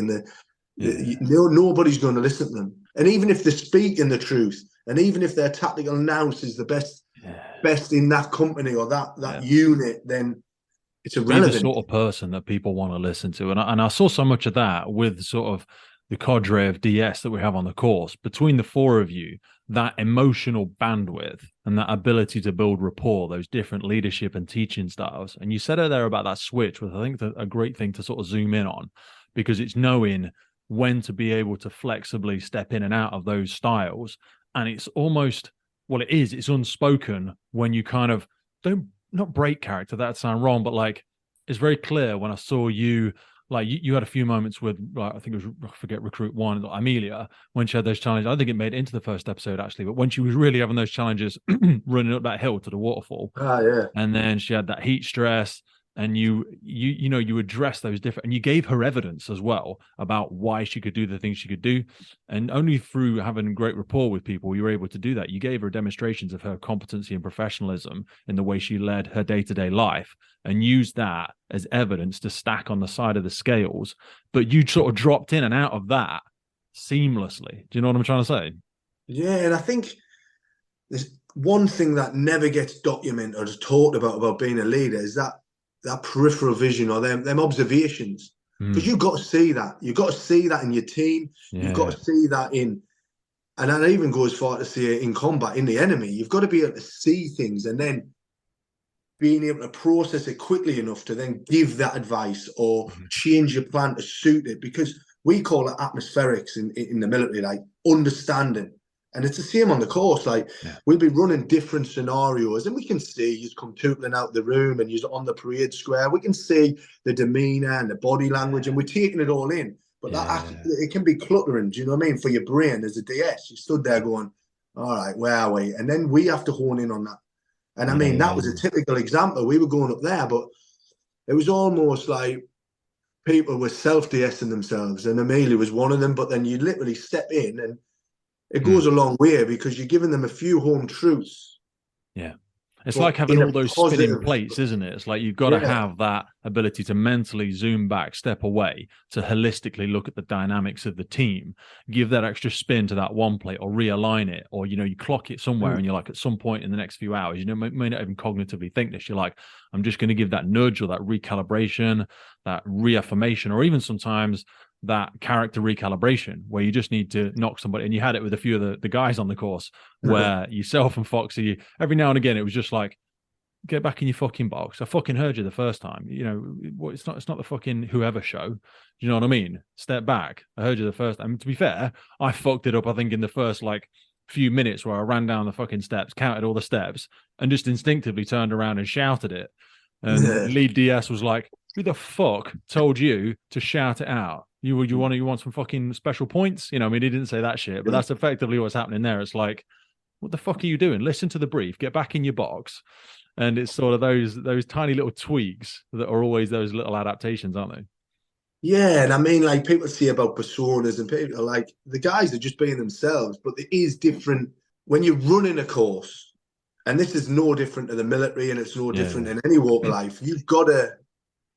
nobody's going to listen to them. And even if they're speaking the truth, and even if their tactical nous is the best in that company or that unit, then it's irrelevant. Be the sort of person that people want to listen to. And I saw so much of that with sort of the cadre of DS that we have on the course. Between the four of you, that emotional bandwidth and that ability to build rapport, those different leadership and teaching styles. And you said it there about that switch, which I think is a great thing to sort of zoom in on, because it's knowing when to be able to flexibly step in and out of those styles. And it's almost, well, it's unspoken when you kind of don't, not break character, that sound wrong, but like, it's very clear when I saw you, like you had a few moments with, like, I think it was, I forget, Recruit One, Amelia, when she had those challenges. I think it made it into the first episode actually, but when she was really having those challenges, running up that hill to the waterfall, and then she had that heat stress, and you address those different, and you gave her evidence as well about why she could do the things she could do. And only through having great rapport with people, you were able to do that. You gave her demonstrations of her competency and professionalism in the way she led her day-to-day life, and used that as evidence to stack on the side of the scales. But you sort of dropped in and out of that seamlessly. Do you know what I'm trying to say? Yeah, and I think there's one thing that never gets documented or just talked about being a leader is that peripheral vision, or them observations. Because you've got to see that. You've got to see that in your team. You've got to see that and that even goes far to see it in combat, in the enemy. You've got to be able to see things and then being able to process it quickly enough to then give that advice or change your plan to suit it. Because we call it atmospherics in the military, like understanding. And it's the same on the course. Like we'll be running different scenarios, and we can see you come tootling out the room, and you're on the parade square. We can see the demeanor and the body language, and we're taking it all in. But it can be cluttering. Do you know what I mean? For your brain as a DS, you stood there going, "All right, where are we?" And then we have to hone in on that. And I mean, that was a typical example. We were going up there, but it was almost like people were self-DSing themselves, and Amelia was one of them. But then you literally step in and it goes a long way, because you're giving them a few home truths. Yeah. It's like having all those spinning plates, isn't it? It's like you've got to have that ability to mentally zoom back, step away, to holistically look at the dynamics of the team, give that extra spin to that one plate, or realign it, or, you clock it somewhere and you're like, at some point in the next few hours, may not even cognitively think this. You're like, I'm just going to give that nudge or that recalibration, that reaffirmation, or even sometimes that character recalibration where you just need to knock somebody. And you had it with a few of the guys on the course where yourself and Foxy, every now and again, it was just like, get back in your fucking box. I fucking heard you the first time. You know, it's not the fucking whoever show. Do you know what I mean? Step back. I heard you the first time. To be fair, I fucked it up, I think, in the first like few minutes where I ran down the fucking steps, counted all the steps, and just instinctively turned around and shouted it. And lead DS was like, who the fuck told you to shout it out? You want some fucking special points? You know, I mean, he didn't say that shit, but that's effectively what's happening there. It's like, what the fuck are you doing? Listen to the brief, get back in your box. And it's sort of those tiny little tweaks that are always those little adaptations, aren't they? Yeah, and I mean, like people say about personas, and people are like, the guys are just being themselves, but it is different when you're running a course, and this is no different to the military, and it's no different in any walk of life. You've got to,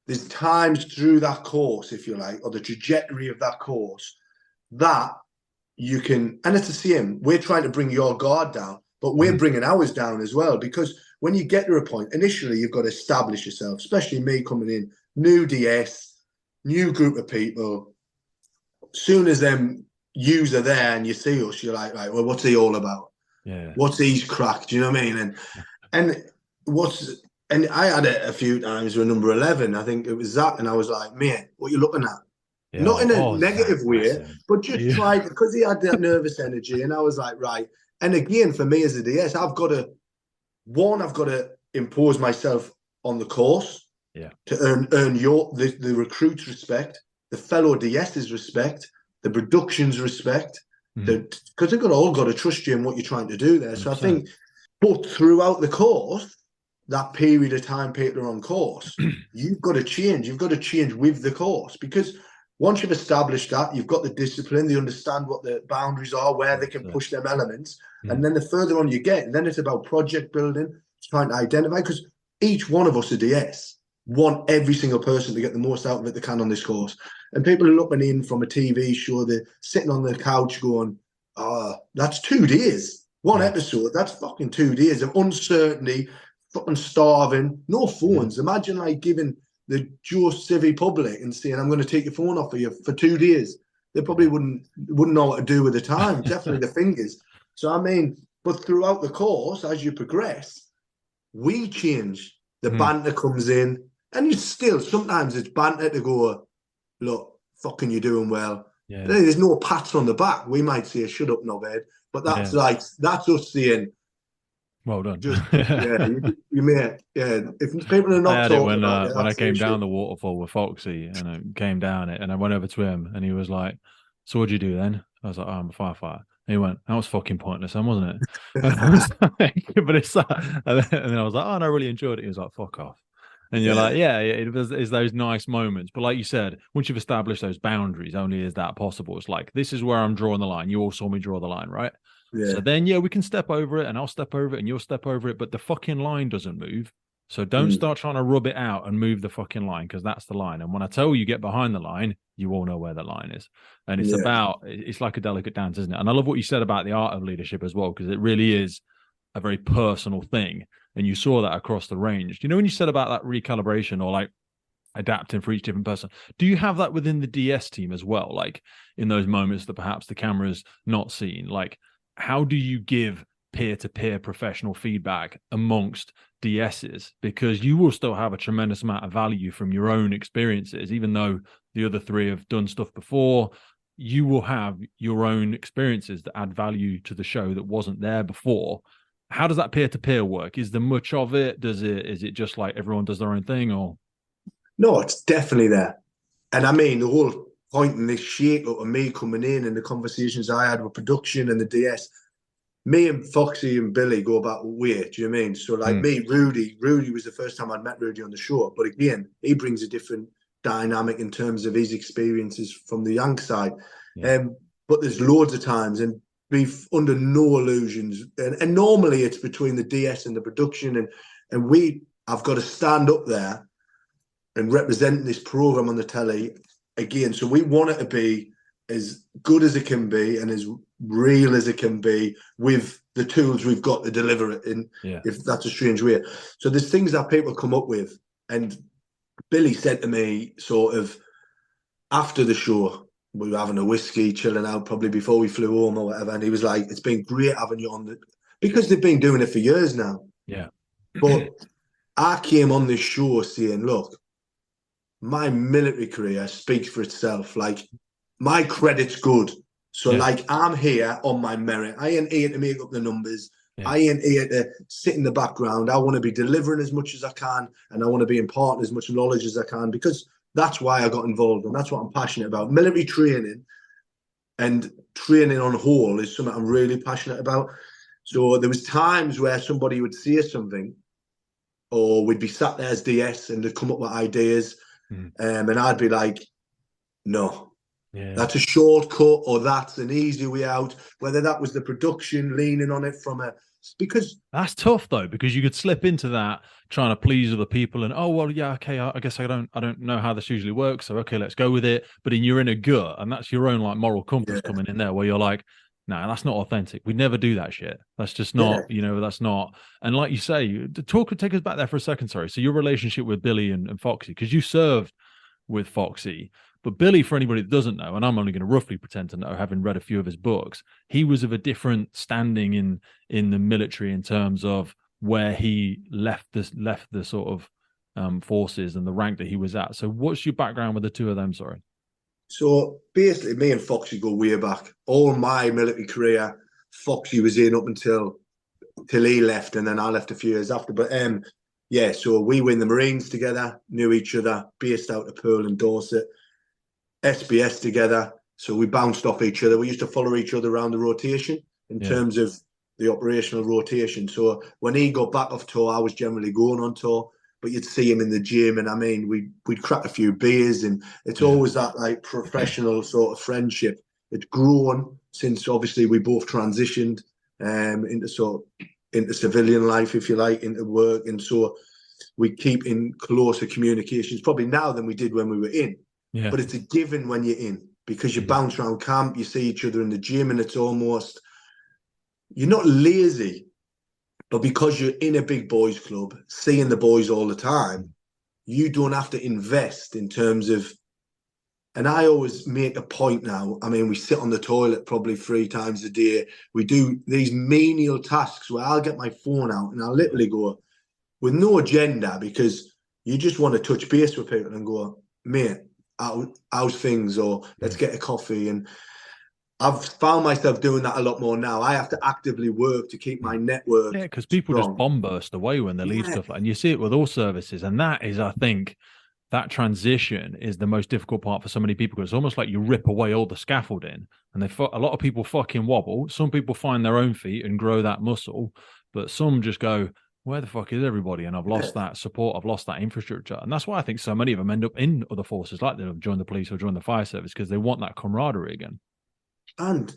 there's times through that course, if you like, or the trajectory of that course, that you can, and it's the same. We're trying to bring your guard down, but we're bringing ours down as well, because when you get to a point, initially you've got to establish yourself, especially me coming in, new DS, new group of people. Soon as them yous are there and you see us, you're like, right, well, what's he all about? Yeah. What's he's cracked? Do you know what I mean? And I had it a few times with number 11. I think it was Zach, and I was like, mate, what are you looking at? Yeah. Not in a negative Zach, way, but just try, because he had that nervous energy. And I was like, right. And again, for me as a DS, I've got to impose myself on the course. Yeah. To earn the recruits' respect, the fellow DS's respect, the production's respect, because they've all got to trust you in what you're trying to do there. 100%. So I think, but throughout the course, that period of time people are on course, you've got to change. You've got to change with the course, because once you've established that, you've got the discipline, they understand what the boundaries are, where they can push them elements. And then the further on you get, then it's about project building, trying to identify, because each one of us are DS. Want every single person to get the most out of it they can on this course. And people are looking in from a TV show, they're sitting on the couch going, that's 2 days. One episode, that's fucking 2 days of uncertainty, fucking starving, no phones. Imagine like giving the Joe Civvy public and saying, I'm going to take your phone off of you for 2 days. They probably wouldn't know what to do with the time, definitely the fingers. So, I mean, but throughout the course, as you progress, we change. The banter comes in. And you still, sometimes it's banter to go, look, fucking you're doing well. Yeah. There's no pats on the back. We might say, shut up, knobhead. But that's that's us saying, well done. Just, you may, if people are not talking about it, when I came down the waterfall with Foxy, and I came down it, and I went over to him, and he was like, so what'd you do then? I was like, oh, I'm a firefighter. And he went, that was fucking pointless, then, wasn't it? And I was like, but it's like, and then I was like, oh, and I really enjoyed it. He was like, fuck off. And you're like, it's those nice moments. But like you said, once you've established those boundaries, only is that possible. It's like, this is where I'm drawing the line. You all saw me draw the line, right? Yeah. So then, we can step over it, and I'll step over it and you'll step over it. But the fucking line doesn't move. So don't start trying to rub it out and move the fucking line, because that's the line. And when I tell you get behind the line, you all know where the line is. And it's it's like a delicate dance, isn't it? And I love what you said about the art of leadership as well, because it really is a very personal thing. And you saw that across the range. Do you know when you said about that recalibration or like adapting for each different person, do you have that within the DS team as well? Like in those moments that perhaps the camera's not seen, like how do you give peer-to-peer professional feedback amongst DSs? Because you will still have a tremendous amount of value from your own experiences, even though the other three have done stuff before. You will have your own experiences that add value to the show that wasn't there before. How does that peer-to-peer work? Is there much of it? Is it just like everyone does their own thing, or? No, it's definitely there. And I mean, the whole point in this shape up of me coming in and the conversations I had with production and the DS, me and Foxy and Billy go back way, do you know what I mean? So like me, Rudy was the first time I'd met Rudy on the show. But again, he brings a different dynamic in terms of his experiences from the young side. Yeah. But there's loads of times, and be under no illusions. And normally it's between the DS and the production. And I've got to stand up there and represent this program on the telly again. So we want it to be as good as it can be and as real as it can be with the tools we've got to deliver it in, if that's a strange way. So there's things that people come up with. And Billy said to me sort of after the show, we were having a whiskey, chilling out, probably before we flew home or whatever. And he was like, it's been great having you on because they've been doing it for years now. Yeah. But I came on this show saying, look, my military career speaks for itself. Like, my credit's good. So, Yeah. like, I'm here on my merit. I ain't here to make up the numbers. Yeah. I ain't here to sit in the background. I want to be delivering as much as I can, and I want to be imparting as much knowledge as I can, because that's why I got involved, and that's what I'm passionate about. Military training and training on whole is something I'm really passionate about. So there was times where somebody would say something, or we'd be sat there as DS and they'd come up with ideas, and I'd be like, no, Yeah. that's a shortcut, or that's an easy way out. Whether that was the production leaning on it from a, because That's tough though, because you could slip into that trying to please other people and, oh well, yeah, okay, I guess I don't know how this usually works, so okay, let's go with it. But in you're in a gut, and that's your own like moral compass yeah, coming in there, where you're like, no, that's not authentic. We'd never do that shit. That's just yeah. not, that's not. And like you say, take us back there for a second. Sorry. So your relationship with Billy and Foxy, because you served with Foxy. But Billy, for anybody that doesn't know, and I'm only going to roughly pretend to know, having read a few of his books, he was of a different standing in the military in terms of where he left the sort of forces and the rank that he was at. So, what's your background with the two of them? Sorry. So basically, me and Foxy go way back. All my military career, Foxy was in up until till he left, and then I left a few years after. But yeah, so we were in the Marines together, knew each other, based out of Pearl and Dorset, SBS together. So we bounced off each other. We used to follow each other around the rotation in Yeah. terms of the operational rotation. So when he got back off tour, I was generally going on tour. But you'd see him in the gym, and I mean, we'd crack a few beers, and it's Yeah. always that like professional sort of friendship. It's grown since obviously we both transitioned into civilian life, if you like, into work, and so we keep in closer communications probably now than we did when we were in. Yeah. But it's a given when you're in, because you Yeah. bounce around camp, you see each other in the gym, and it's almost, you're not lazy, but because you're in a big boys club, seeing the boys all the time, you don't have to invest in terms of. And I always make a point now. I mean, we sit on the toilet probably 3 times a day. We do these menial tasks where I'll get my phone out and I'll literally go with no agenda, because you just want to touch base with people and go, mate, how's things? Or let's get a coffee. And I've found myself doing that a lot more now. I have to actively work to keep my network Yeah, because people just strong. bomb burst away when they leave Yeah, stuff, and you see it with all services, and that is, I think, that transition is the most difficult part for so many people, because it's almost like you rip away all the scaffolding, and a lot of people fucking wobble. Some people find their own feet and grow that muscle, but some just go, where the fuck is everybody? And I've lost that support, I've lost that infrastructure, and that's why I think so many of them end up in other forces, like they'll join the police or join the fire service, because they want that camaraderie again. and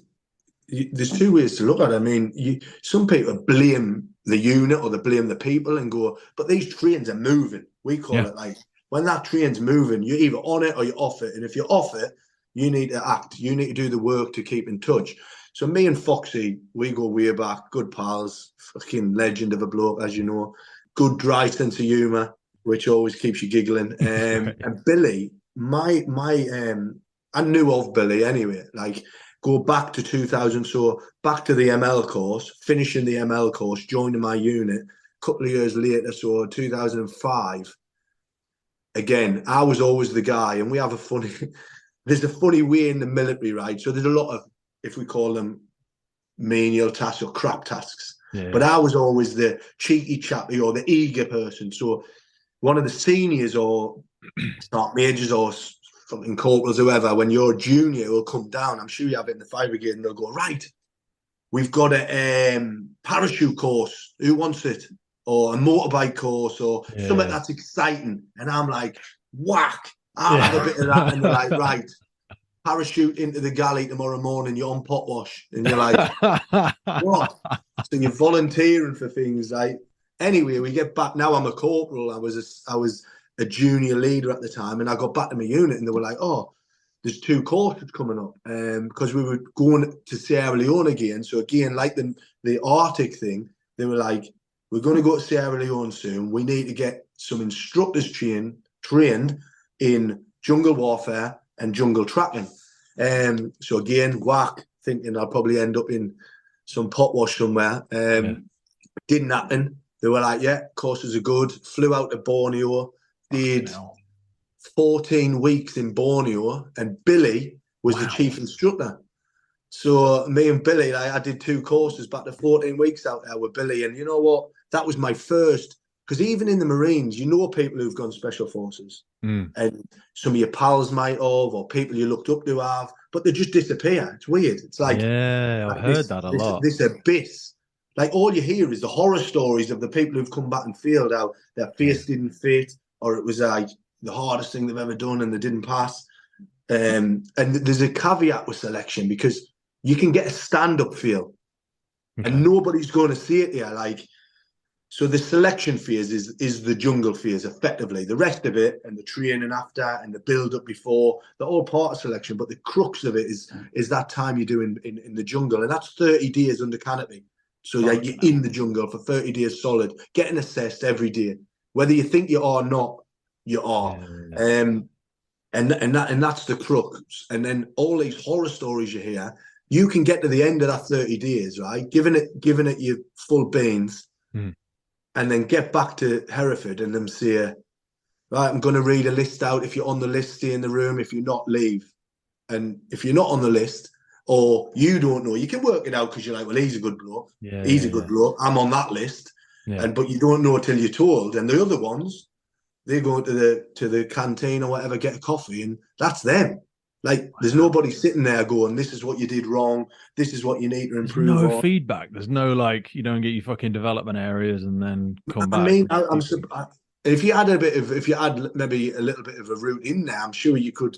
there's 2 ways to look at it. I mean, some people blame the unit or they blame the people and go, but these trains are moving. We call it like, when that train's moving, you're either on it or you're off it. And if you're off it, you need to act. You need to do the work to keep in touch. So me and Foxy, we go way back, good pals, fucking legend of a bloke, as you know. Good dry sense of humour, which always keeps you giggling. Right. And Billy, I knew of Billy anyway. Like, go back to 2000, so back to the ML course, finishing the ML course, joining my unit. A couple of years later, so 2005. Again, I was always the guy, and we have a funny. There's a funny way in the military, right? So there's a lot of, if we call them menial tasks or crap tasks. Yeah. But I was always the cheeky chappy or the eager person. So one of the seniors or start majors or fucking corporals, whoever, when you're a junior, will come down. I'm sure you have it in the fire brigade, and they'll go, right, we've got a parachute course. Who wants it? Or a motorbike course, or something that's exciting. And I'm like, whack, I'll have a bit of that. And they're like, right, parachute into the galley tomorrow morning, you're on pot wash. And you're like, what? So you're volunteering for things. Like, anyway, we get back. Now I'm a corporal. I was a junior leader at the time, and I got back to my unit, and they were like, oh, there's 2 courses coming up, because we were going to Sierra Leone again. So again, like the Arctic thing, they were like, we're going to go to Sierra Leone soon. We need to get some instructors trained in jungle warfare and jungle tracking. So again, whack, thinking I'll probably end up in some pot wash somewhere. Didn't happen. They were like, yeah, courses are good. Flew out to Borneo, did 14 weeks in Borneo, and Billy was the chief instructor. So me and Billy, like, I did 2 courses back to 14 weeks out there with Billy. And you know what? That was my first, because even in the Marines, you know people who've gone special forces. And some of your pals might have, or people you looked up to have, but they just disappear. It's weird. It's like, I've heard that a lot. This abyss. Like, all you hear is the horror stories of the people who've come back and failed out. Their face didn't fit, or it was like the hardest thing they've ever done and they didn't pass. And there's a caveat with selection, because you can get a stand-up feel, and nobody's going to see it here. Like, so the selection phase is the jungle phase, effectively. The rest of it, and the training after, and the build-up before, they're all part of selection. But the crux of it is that time you do in the jungle, and that's 30 days under canopy. So like, you're in the jungle for 30 days solid, getting assessed every day, whether you think you are or not. You are. And that's the crux. And then all these horror stories you hear, you can get to the end of that 30 days, right? Giving it your full beans, and then get back to Hereford and them say, right, I'm going to read a list out. If you're on the list, stay in the room. If you're not, leave. And if you're not on the list, or you don't know, you can work it out, because you're like, well, he's a good bloke. He's a good bloke. I'm on that list. But you don't know till you're told. And the other ones, they go to the canteen or whatever, get a coffee, and that's them. Like, there's nobody sitting there going, this is what you did wrong. This is what you need to improve on. There's no feedback. There's no, like, you don't get your fucking development areas and then come back. I mean, if you had maybe a little bit of a route in there, I'm sure you could,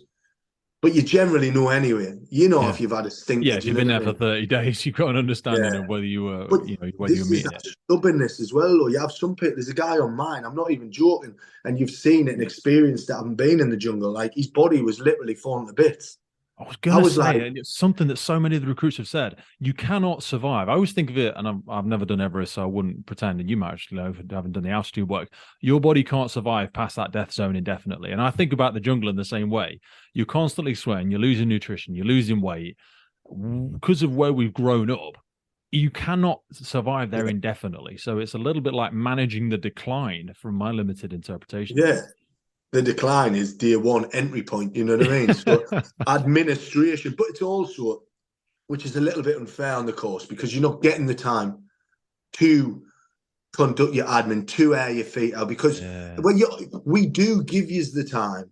but you generally know anyway. You know, if you've had a stink. Yeah, if you've been there for 30 days, you've got an understanding of whether you were, whether you're meeting it. Stubbornness as well, though. You have some people, there's a guy on mine, I'm not even joking, and you've seen it and experienced it, having been in the jungle. Like, his body was literally falling to bits. I was going to say, it's something that so many of the recruits have said. You cannot survive. I always think of it, and I've never done Everest, so I wouldn't pretend, and you might actually know, haven't done the altitude work. Your body can't survive past that death zone indefinitely. And I think about the jungle in the same way. You're constantly sweating, you're losing nutrition, you're losing weight. Because of where we've grown up, you cannot survive there indefinitely. So it's a little bit like managing the decline, from my limited interpretation. Yeah. The decline is day one entry point, you know what I mean? So administration, but it's also, which is a little bit unfair on the course, because you're not getting the time to conduct your admin, to air your feet out, because we do give you the time,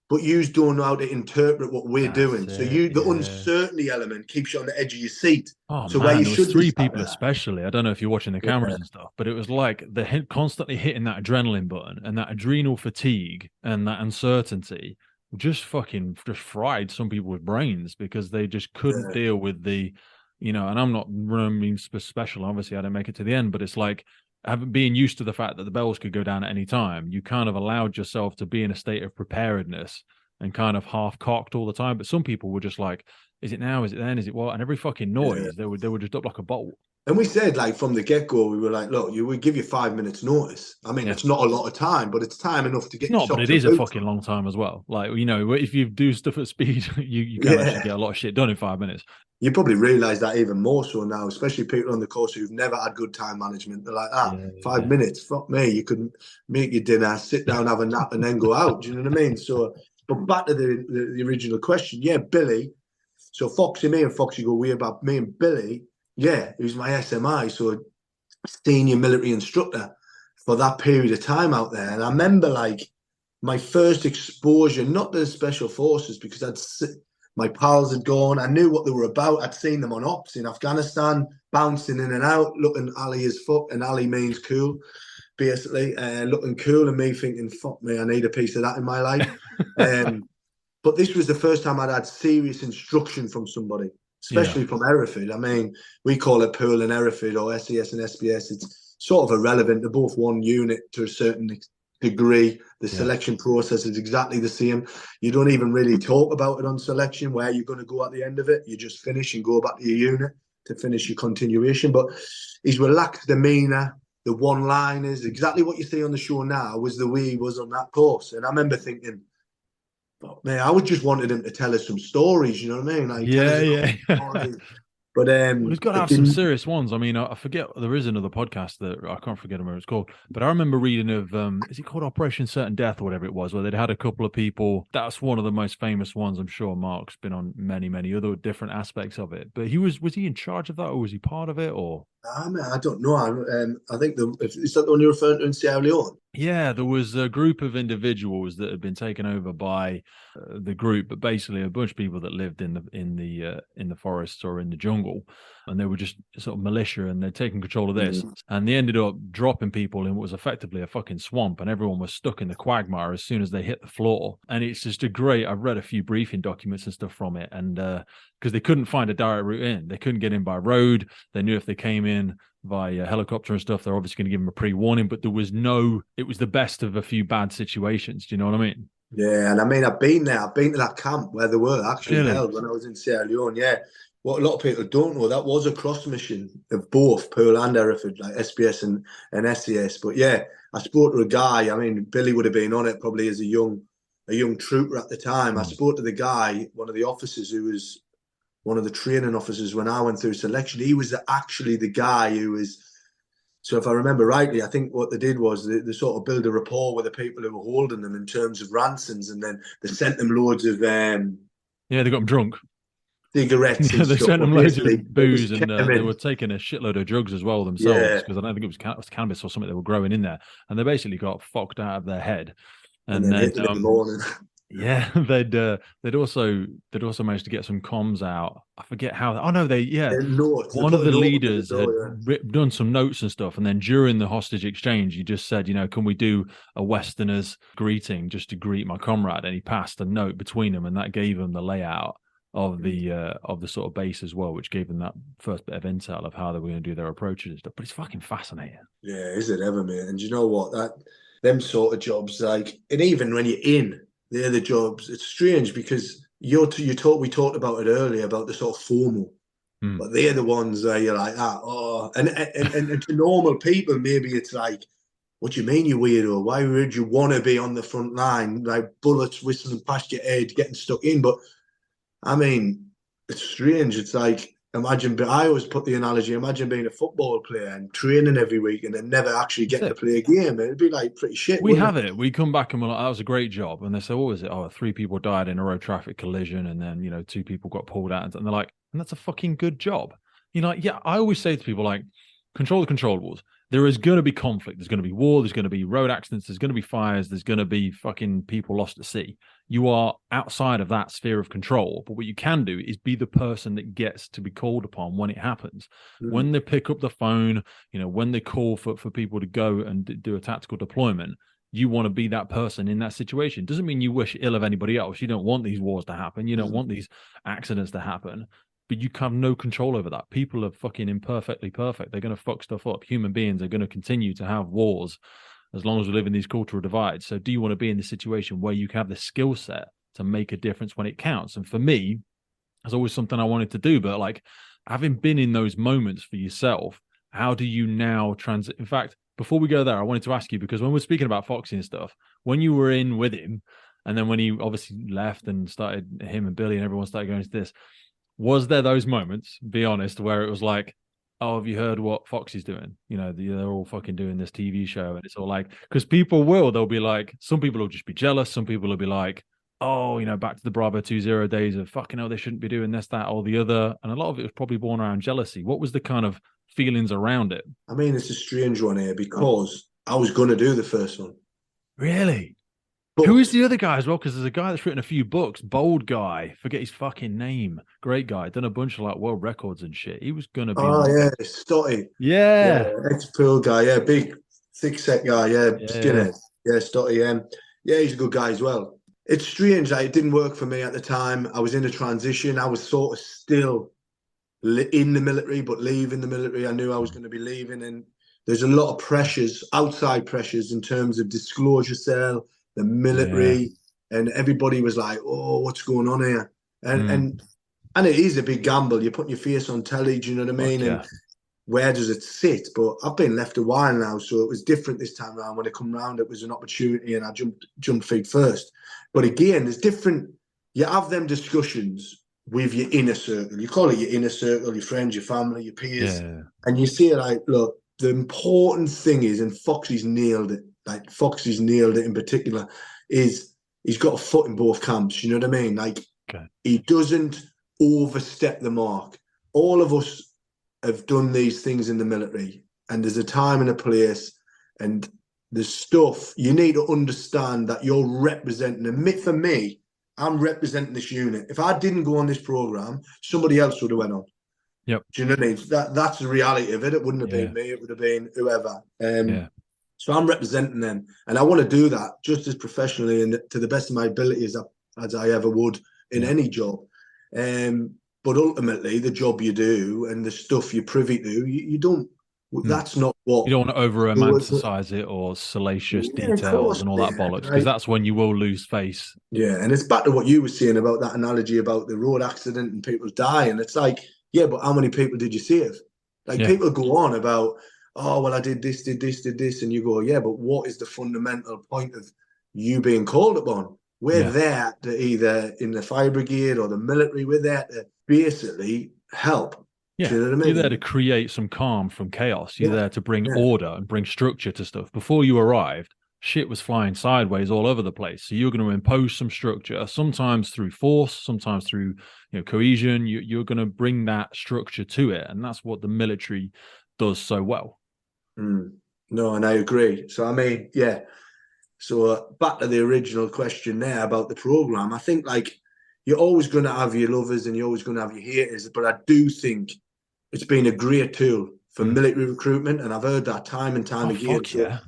but you don't know how to interpret what we're doing. So the uncertainty element keeps you on the edge of your seat. Oh, so man, where you there should was 3 people especially. I don't know if you're watching the cameras and stuff, but it was like they're constantly hitting that adrenaline button, and that adrenal fatigue and that uncertainty just fried some people with brains, because they just couldn't deal with the, and I'm not being special. Obviously, I didn't make it to the end, but it's like, being used to the fact that the bells could go down at any time, you kind of allowed yourself to be in a state of preparedness and kind of half cocked all the time. But some people were just like, is it now? Is it then? Is it what? And every fucking noise, they would just up like a bolt. And we said, like, from the get-go, we were like, look, we give you 5 minutes notice. I mean, it's not a lot of time, but it's time enough to get yourself. But it is a fucking long time as well. Like, if you do stuff at speed, you can actually get a lot of shit done in 5 minutes. You probably realise that even more so now, especially people on the course who've never had good time management. They're like, 5 minutes, fuck me. You couldn't make your dinner, sit down, have a nap, and then go out. Do you know what I mean? So, but back to the original question. Yeah, Billy. So me and Foxy go way back. Me and Billy, he was my SMI, so senior military instructor for that period of time out there. And I remember, like, my first exposure, not to the special forces, because my pals had gone. I knew what they were about. I'd seen them on ops in Afghanistan, bouncing in and out, looking Ali as fuck, and Ali means cool, basically, looking cool, and me thinking, fuck me, I need a piece of that in my life. But this was the first time I'd had serious instruction from somebody, especially from Hereford. I mean, we call it Pool and Hereford, or SES and SBS. It's sort of irrelevant. They're both one unit to a certain degree. The selection process is exactly the same. You don't even really talk about it on selection, where you're going to go at the end of it. You just finish and go back to your unit to finish your continuation. But his relaxed demeanour, the one-liners, exactly what you see on the show now, was the way he was on that course. And I remember thinking, man, I would just wanted him to tell us some stories, you know what I mean? Like, But Well, he's got to it have some didn't. serious ones. I mean, I forget there is another podcast that I can't forget what it's called, but I remember reading of is it called Operation Certain Death or whatever it was, where they'd had a couple of people. That's one of the most famous ones. I'm sure Mark's been on many other different aspects of it. But was he in charge of that, or was he part of it, or? I don't know. I think is that the one you're referring to in Sierra Leone? Yeah, there was a group of individuals that had been taken over by the group, but basically a bunch of people that lived in the forests or in the jungle, and they were just sort of militia, and they'd taken control of this, and they ended up dropping people in what was effectively a fucking swamp, and everyone was stuck in the quagmire as soon as they hit the floor. And it's just a great. I've read a few briefing documents and stuff from it, and because they couldn't find a direct route in, they couldn't get in by road. They knew if they came in via helicopter and stuff, they're obviously going to give them a pre-warning, but there was it was the best of a few bad situations. Do you know what I mean? Yeah, and I mean, I've been there. I've been to that camp where they were actually Really? held when I was in Sierra Leone. Yeah, what a lot of people don't know, that was a cross mission of both Pearl and Hereford, like SBS and SES. But yeah, I spoke to a guy. I mean, Billy would have been on it probably as a young trooper at the time. I spoke to the guy, one of the officers who was one of the training officers when I went through selection. He was actually the guy who was. So if I remember rightly, I think what they did was they sort of build a rapport with the people who were holding them in terms of ransoms, and then they sent them loads of Yeah, they got them drunk. cigarettes Yeah, and they stuff. sent But them loads basically, of it was booze, and they ketamine. were taking a shitload of drugs as well themselves, Yeah, because I don't think it was cannabis or something they were growing in there, and they basically got fucked out of their head. and And then then hit them in the morning. yeah, they'd also managed to get some comms out. I forget how. Oh no, Notes. They one of put a the note under the leaders had door. done some notes and stuff, and then during the hostage exchange, he just said, can we do a Westerner's greeting just to greet my comrade? And he passed a note between them, and that gave them the layout of the sort of base as well, which gave them that first bit of intel of how they were going to do their approaches and stuff. But it's fucking fascinating. Yeah, is it ever, mate? And you know what? Them sort of jobs, like, and even when you're in, they're the jobs. It's strange because we talked about it earlier about the sort of formal, Mm. but they're the ones that you're like, and to normal people, maybe it's like, what do you mean, you weirdo? Why would you want to be on the front line, like bullets whistling past your head, getting stuck in? But I mean, it's strange. It's like, I always put the analogy, imagine being a football player and training every week and then never actually That's getting to it. play a game. It'd be like pretty shit, We wouldn't have it? it. We come back and we're like, that was a great job. And they say, what was it? Oh, three people died in a road traffic collision. And then, two people got pulled out. And they're like, and that's a fucking good job. Yeah, I always say to people, like, control the controllables. There is going to be conflict. There's going to be war. There's going to be road accidents. There's going to be fires. There's going to be fucking people lost at sea. You are outside of that sphere of control. But what you can do is be the person that gets to be called upon when it happens. When they pick up the phone, when they call for people to go and do a tactical deployment, you want to be that person in that situation. Doesn't mean you wish ill of anybody else. You don't want these wars to happen. You don't want these accidents to happen. But you have no control over that. People are fucking imperfectly perfect. They're going to fuck stuff up. Human beings are going to continue to have wars as long as we live in these cultural divides. So do you want to be in the situation where you have the skill set to make a difference when it counts? And for me, that's always something I wanted to do. But like, having been in those moments for yourself, how do you now transit? In fact, before we go there, I wanted to ask you, because when we're speaking about Foxy and stuff, when you were in with him, and then when he obviously left and started, him and Billy and everyone started going to this, was there those moments, be honest, where it was like, oh, have you heard what Foxy's doing? They're all fucking doing this TV show. And it's all like, because they'll be like, some people will just be jealous. Some people will be like, oh, back to the Bravo 20 days of fucking, oh, they shouldn't be doing this, that, or the other. And a lot of it was probably born around jealousy. What was the kind of feelings around it? I mean, it's a strange one here because I was going to do the first one. Really? But who is the other guy as well? Because there's a guy that's written a few books, bold guy, forget his fucking name. Great guy, done a bunch of like world records and shit. He was going to be on. yeah, Stotty. Yeah. Ex-Pearl guy. Yeah, big, thick-set guy. Yeah, skinhead. Yeah, Stotty. Yeah, he's a good guy as well. It's strange. Like, it didn't work for me at the time. I was in a transition. I was sort of still in the military, but leaving the military. I knew I was going to be leaving, and there's a lot of pressures, outside pressures, in terms of disclosure cell, the military, and everybody was like, "Oh, what's going on here?" And it is a big gamble. You're putting your face on telly. Do you know what I mean? Yeah. And where does it sit? But I've been left a while now, so it was different this time around. When it come round, it was an opportunity, and I jumped feet first. But again, there's different. You have them discussions, with your inner circle. You call it your inner circle, your friends, your family, your peers. Yeah. And you see it like, look, the important thing is, and Foxy's nailed it, like Foxy's nailed it in particular, is he's got a foot in both camps. You know what I mean? Like, Okay. he doesn't overstep the mark. All of us have done these things in the military, and there's a time and a place, and there's stuff you need to understand that you're representing. And for me, I'm representing this unit. If I didn't go on this program, somebody else would have went on. Yep. Do you know what I mean? That's the reality of it. It wouldn't have been me. It would have been whoever. So I'm representing them, and I want to do that just as professionally and to the best of my ability as I ever would in any job. But ultimately, the job you do and the stuff you're privy to, you don't. That's not what you don't want to over romanticize it or salacious details and all that bollocks, because that's when you will lose face. Yeah, and it's back to what you were saying about that analogy about the road accident and people dying. It's like, yeah, but how many people did you save? Like, people go on about, oh, well, I did this, and you go, yeah, but what is the fundamental point of you being called upon? We're there to either in the fire brigade or the military, we're there to basically help. Yeah, do you know what I mean? You're there to create some calm from chaos. You're there to bring order and bring structure to stuff. Before you arrived, shit was flying sideways all over the place. So you're going to impose some structure, sometimes through force, sometimes through cohesion. You're going to bring that structure to it, and that's what the military does so well. No, and I agree. So I mean, yeah. So back to the original question there about the program, I think like you're always going to have your lovers and you're always going to have your haters, but I do think it's been a great tool for military recruitment, and I've heard that time and time again.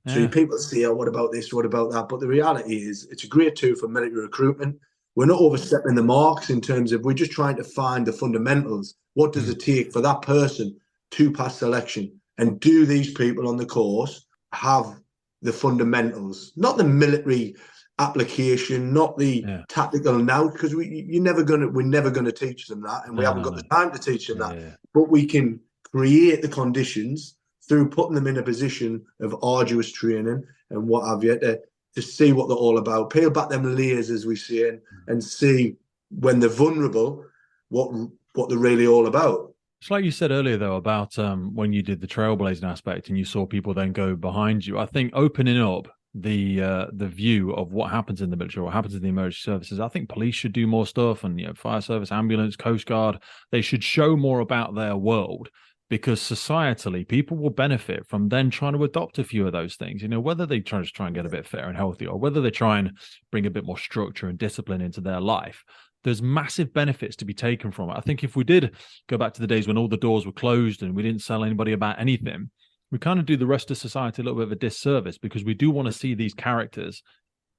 So people say, oh, what about this, what about that? But the reality is it's a great tool for military recruitment. We're not overstepping the marks in terms of, we're just trying to find the fundamentals. What does it take for that person to pass selection? And do these people on the course have the fundamentals, not the military application, not the tactical now, because we're never gonna teach them that, and we haven't got the time to teach them that. But we can create the conditions through putting them in a position of arduous training and what have you to see what they're all about, peel back them layers, as we say, and see when they're vulnerable what they're really all about. It's like you said earlier, though, about when you did the trailblazing aspect and you saw people then go behind you. I think opening up the view of what happens in the military, what happens in the emergency services. I think police should do more stuff, and fire service, ambulance, coast guard. They should show more about their world, because societally people will benefit from then trying to adopt a few of those things. Whether they try and get a bit fitter and healthy, or whether they try and bring a bit more structure and discipline into their life. There's massive benefits to be taken from it. I think if we did go back to the days when all the doors were closed and we didn't tell anybody about anything, we kind of do the rest of society a little bit of a disservice, because we do want to see these characters,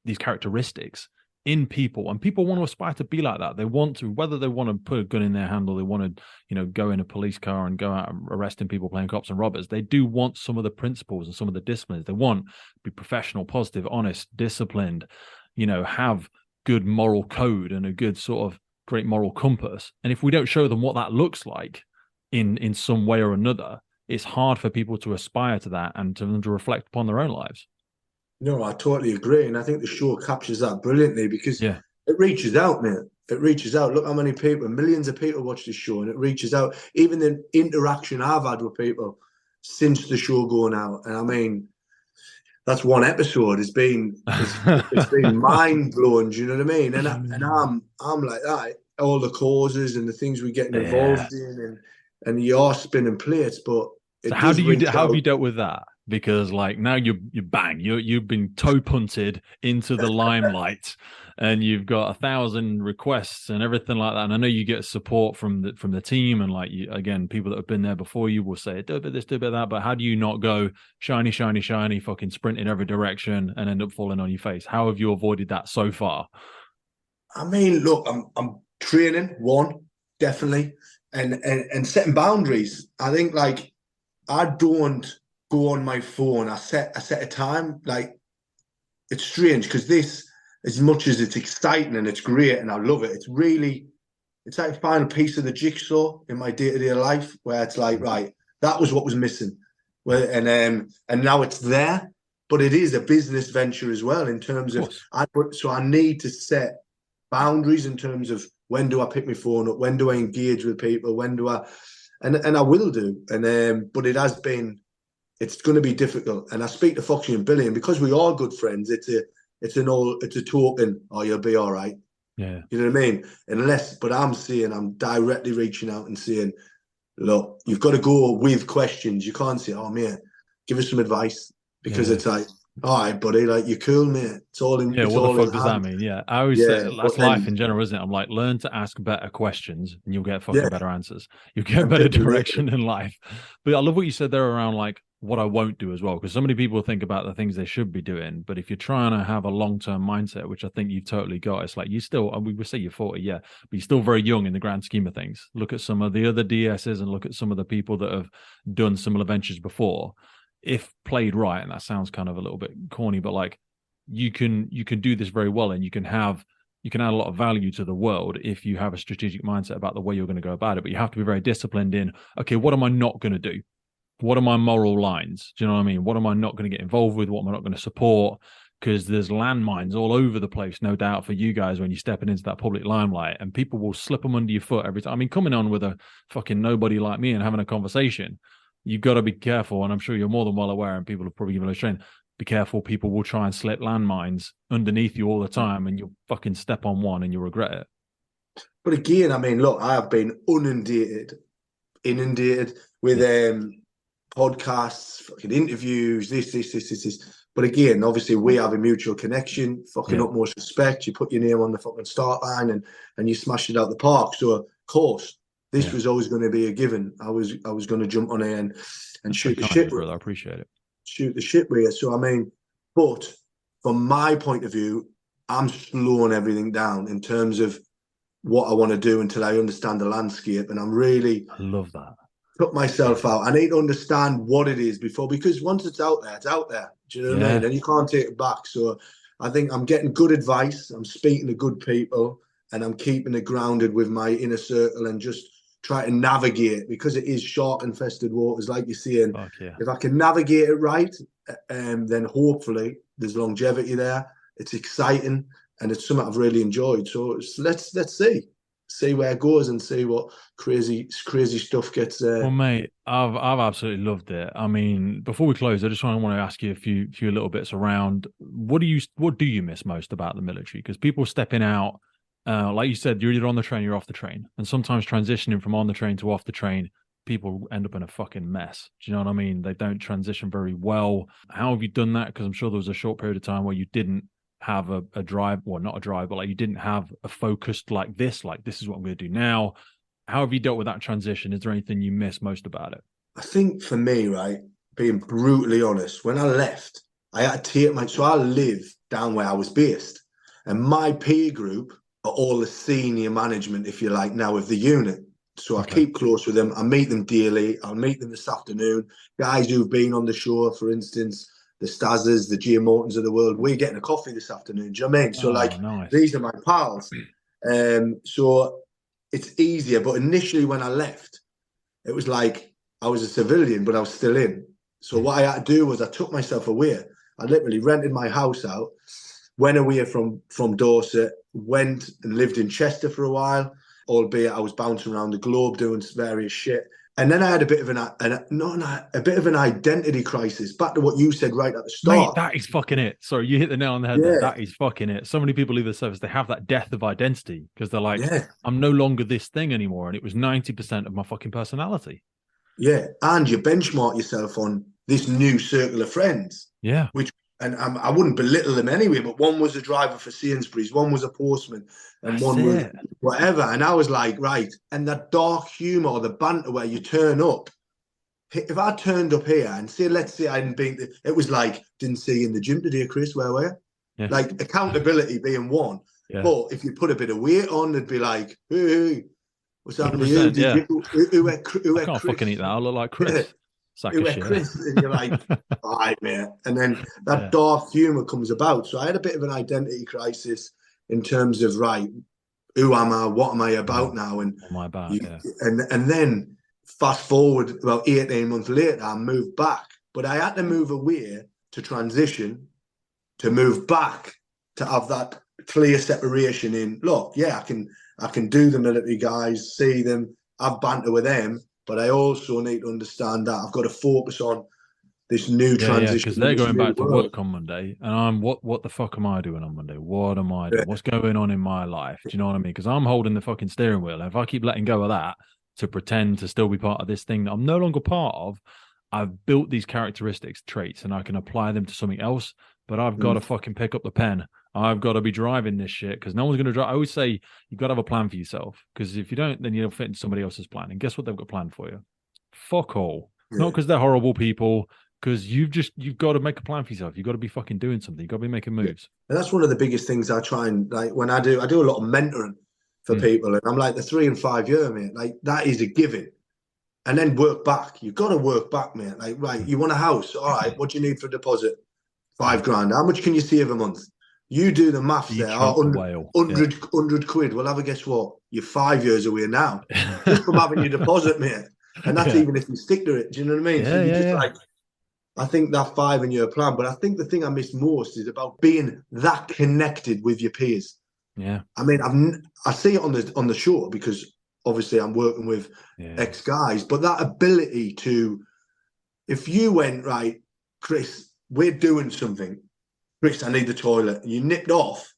these characteristics in people, and people want to aspire to be like that. They want to, whether they want to put a gun in their hand or they want to, go in a police car and go out and arresting people playing cops and robbers. They do want some of the principles and some of the disciplines. They want to be professional, positive, honest, disciplined, have good moral code and a good sort of great moral compass. And if we don't show them what that looks like in some way or another, it's hard for people to aspire to that and to reflect upon their own lives. No, I totally agree. And I think the show captures that brilliantly, because it reaches out, man. It reaches out. Look how many people, millions of people watch this show, and it reaches out. Even the interaction I've had with people since the show going out. And I mean, that's one episode. It's been mind blowing. Do you know what I mean? And I'm like that. All the causes and the things we get involved in, and you are spinning plates. But so how have you dealt with that? Because now you've been toe punted into the limelight, and you've got 1,000 requests and everything like that. And I know you get support from the team, and people that have been there before you will say, do a bit this, do a bit that. But how do you not go shiny, shiny, shiny, fucking sprint in every direction and end up falling on your face? How have you avoided that so far? I mean, look, I'm training, one, definitely, and setting boundaries. I think I don't go on my phone. I set a time. It's strange, because this, as much as it's exciting and it's great and I love it, it's like a final piece of the jigsaw in my day-to-day life, where it's like, right, that was what was missing. And now it's there, but it is a business venture as well, in terms of I need to set boundaries in terms of When do I pick my phone up? When do I engage with people? When do I? And I will do. And but it's going to be difficult. And I speak to Foxy and Billy, and because we are good friends, it's a token. Oh, you'll be all right. Yeah. You know what I mean? But I'm directly reaching out and saying, look, you've got to go with questions. You can't say, oh, mate, give us some advice, because it's like, all right, buddy, like, you're cool, mate. It's all in. Yeah, It's what the all fuck in does that hand. mean? Yeah, I always say Yeah, that's life in general, isn't it? I'm like, learn to ask better questions and you'll get fucking yeah, better answers. You'll get and better people later. direction in life. But I love what you said there around like what I won't do as well, because so many people think about the things they should be doing. But if you're trying to have a long-term mindset, which I think you've totally got, it's like you still, we would say you're 40, yeah, but you're still very young in the grand scheme of things. Look at some of the other DSs and look at some of the people that have done similar ventures before. If played right, and that sounds kind of a little bit corny, but like, you can do this very well, and you can add a lot of value to the world if you have a strategic mindset about the way you're going to go about it. But you have to be very disciplined in, okay, what am I not going to do? What are my moral lines? Do you know what I mean? What am I not going to get involved with? What am I not going to support? Because there's landmines all over the place, no doubt, for you guys when you're stepping into that public limelight, and people will slip them under your foot every time. I mean, coming on with a fucking nobody like me and having a conversation, you've got to be careful. And I'm sure you're more than well aware, and people have probably given a training. Be careful, people will try and slip landmines underneath you all the time, and you'll fucking step on one and you'll regret it. But again, I mean, look, I have been inundated with podcasts, fucking interviews, this. But again, obviously, we have a mutual connection, fucking utmost respect. You put your name on the fucking start line and you smashed it out the park. So, of course, this was always going to be a given. I was going to jump on it and shoot the shit. Brother, I appreciate it. Shoot the shit with you. So, I mean, but from my point of view, I'm slowing everything down in terms of what I want to do until I understand the landscape. And I love that. Put myself out. I need to understand what it is because once it's out there, it's out there. Do you know what I mean? And you can't take it back. So I think I'm getting good advice. I'm speaking to good people, and I'm keeping it grounded with my inner circle and just try to navigate, because it is shark infested waters, like you're saying. If I can navigate it right, then hopefully there's longevity there. It's exciting, and it's something I've really enjoyed. So let's see where it goes and see what crazy stuff gets there. Well, mate, I've absolutely loved it. I mean, before we close, I just want to ask you a few little bits around what do you miss most about the military? Because people stepping out, like you said, you're either on the train, you're off the train, and sometimes transitioning from on the train to off the train, people end up in a fucking mess. Do you know what I mean? They don't transition very well. How have you done that? Because I'm sure there was a short period of time where you didn't have a drive, well, not a drive, but like you didn't have a focused like this is what I'm going to do now. How have you dealt with that transition? Is there anything you miss most about it? I think for me, right, being brutally honest, when I left, I had to take so I live down where I was based, and my peer group are all the senior management, if you like, now of the unit. So I keep close with them. I meet them daily. I'll meet them this afternoon. Guys who've been on the show, for instance, the Stazzers, the Gia Mortons of the world, we're getting a coffee this afternoon. Do you know what I mean? So, nice. These are my pals. So it's easier. But initially when I left, it was like I was a civilian, but I was still in. So what I had to do was I took myself away. I literally rented my house out, went away from Dorset, went and lived in Chester for a while, albeit I was bouncing around the globe doing various shit. And then I had a bit of an identity crisis. Back to what you said right at the start. Mate, that is fucking it. Sorry, you hit the nail on the head there. That is fucking it. So many people leave the service, they have that death of identity because they're like, I'm no longer this thing anymore. And it was 90% of my fucking personality. Yeah. And you benchmark yourself on this new circle of friends. Yeah. And I wouldn't belittle them anyway, but one was a driver for Sainsbury's, one was a postman, and one was whatever. And I was like, right. And that dark humor or the banter where you turn up, if I turned up here and let's say I didn't beat it was like, didn't see you in the gym today, Chris, where were you? Yeah. Like accountability being one. Yeah. But if you put a bit of weight on, it'd be like, hey, what's happening to you? Who I can't fucking eat that. I look like Chris. Chris, and you're like, all right, mate. And then that dark humor comes about. So I had a bit of an identity crisis in terms of, right, who am I? What am I about now? And what am I about? And then fast forward about 18 months later, I moved back. But I had to move away to transition, to move back, to have that clear separation in, look, yeah, I can do the military guys, see them, have banter with them, but I also need to understand that I've got to focus on this new Yeah, transition because in they're this going new back to world. work on Monday, and I'm what the fuck am I doing on Monday? What am I Yeah. doing? What's going on in my life? Do you know what I mean? Because I'm holding the fucking steering wheel, and if I keep letting go of that to pretend to still be part of this thing that I'm no longer part of, I've built these characteristics, traits, and I can apply them to something else. But I've got to fucking pick up the pen. I've got to be driving this shit because no one's going to drive. I always say you've got to have a plan for yourself because if you don't, then you'll fit into somebody else's plan. And guess what they've got planned for you? Fuck all. Not Yeah. because they're horrible people, because you've got to make a plan for yourself. You've got to be fucking doing something. You've got to be making moves. And that's one of the biggest things I try and like when I do a lot of mentoring for people, and I'm like the 3 and 5 year, mate. Like that is a given. And then work back. You've got to work back, mate. Like, right, you want a house. All right, what do you need for a deposit? 5 grand. How much can you save a month? You do the maths You there. trump Oh, the whale. 100 quid. Well, have a guess what? You're 5 years away now. Just from having your deposit, mate. And that's even if you stick to it. Do you know what I mean? So you just like, I think that 5 year plan. But I think the thing I miss most is about being that connected with your peers. Yeah. I mean, I see it on the show because obviously I'm working with ex guys, but that ability to, if you went, right, Chris, we're doing something. Chris, I need the toilet. And you nipped off.